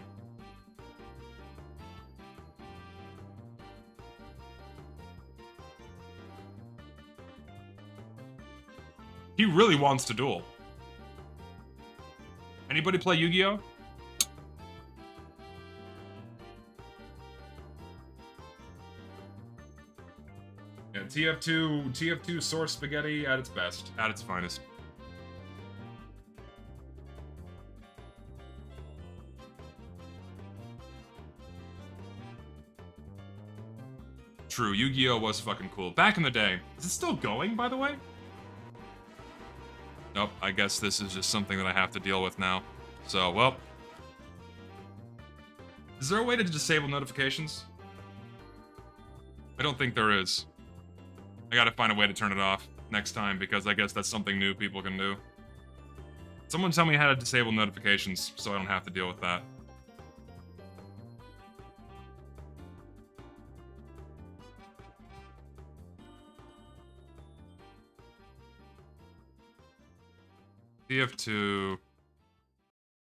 He really wants to duel. Anybody play Yu-Gi-Oh? Yeah, TF2 source spaghetti at its best, at its finest. True, Yu-Gi-Oh was fucking cool. Back in the day. Is it still going, by the way? Nope, I guess this is just something that I have to deal with now. So, well. Is there a way to disable notifications? I don't think there is. I gotta find a way to turn it off next time, because I guess that's something new people can do. Someone tell me how to disable notifications so I don't have to deal with that. tf2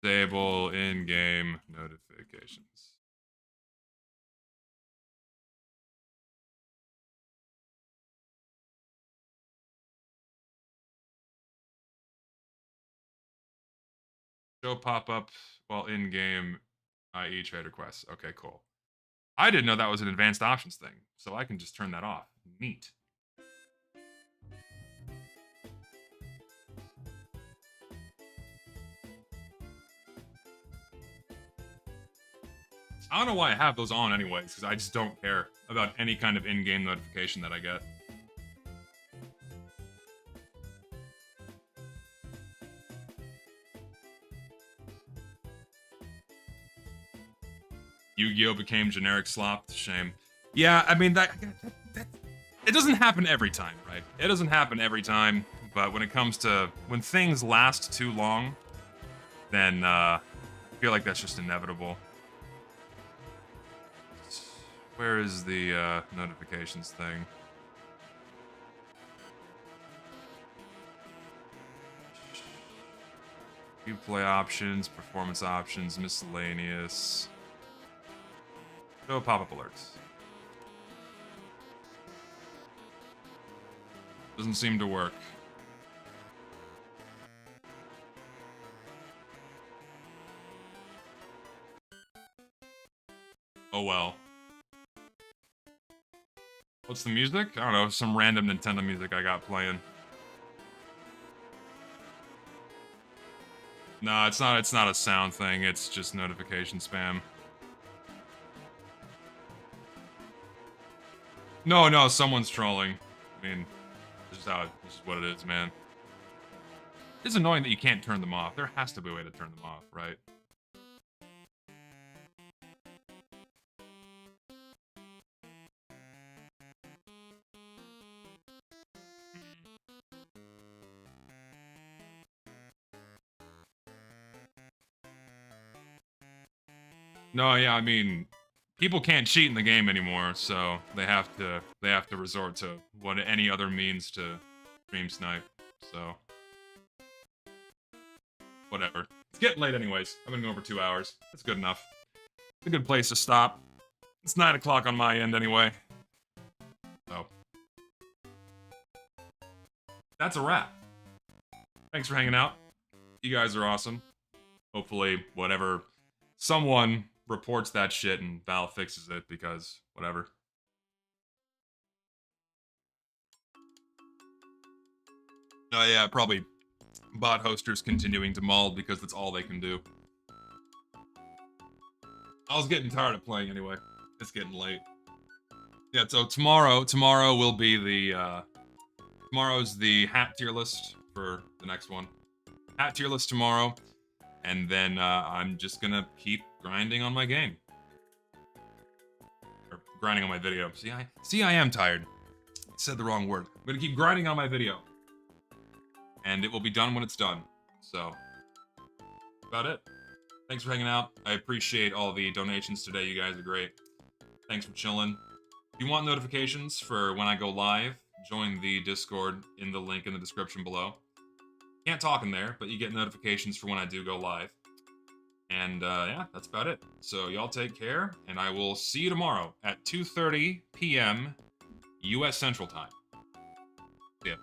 disable in-game notifications. Show pop-up while in-game, i.e. trade requests. Okay, cool. I didn't know that was an advanced options thing, so I can just turn that off. Neat. I don't know why I have those on anyways, because I just don't care about any kind of in-game notification that I get. Yu-Gi-Oh became generic slop. Shame. Yeah, I mean, that it doesn't happen every time, right? It doesn't happen every time, but when it comes to, when things last too long, then I feel like that's just inevitable. Where is the notifications thing? Replay options, performance options, miscellaneous. Show pop-up alerts. Doesn't seem to work. Oh well. What's the music? I don't know, some random Nintendo music I got playing. No, it's not a sound thing, it's just notification spam. No, someone's trolling. I mean, this is what it is, man. It's annoying that you can't turn them off. There has to be a way to turn them off, right? No, yeah, I mean, people can't cheat in the game anymore, so they have to resort to any other means to stream snipe. So whatever. It's getting late anyways. I've been going for 2 hours. That's good enough. It's a good place to stop. It's 9 o'clock on my end anyway. So that's a wrap. Thanks for hanging out. You guys are awesome. Hopefully, whatever, someone reports that shit and Valve fixes it, because whatever. Oh yeah, probably bot hosters continuing to maul because that's all they can do. I was getting tired of playing anyway. It's getting late. Yeah, so tomorrow will be the tomorrow's the hat tier list for the next one. Hat tier list tomorrow, and then I'm just gonna keep grinding on my game. Or grinding on my video. See, I am tired. I said the wrong word. I'm gonna keep grinding on my video. And it will be done when it's done. So, that's about it. Thanks for hanging out. I appreciate all the donations today. You guys are great. Thanks for chilling. If you want notifications for when I go live, join the Discord in the link in the description below. Can't talk in there, but you get notifications for when I do go live. And yeah, that's about it. So y'all take care, and I will see you tomorrow at 2:30 p.m. U.S. Central Time. See ya.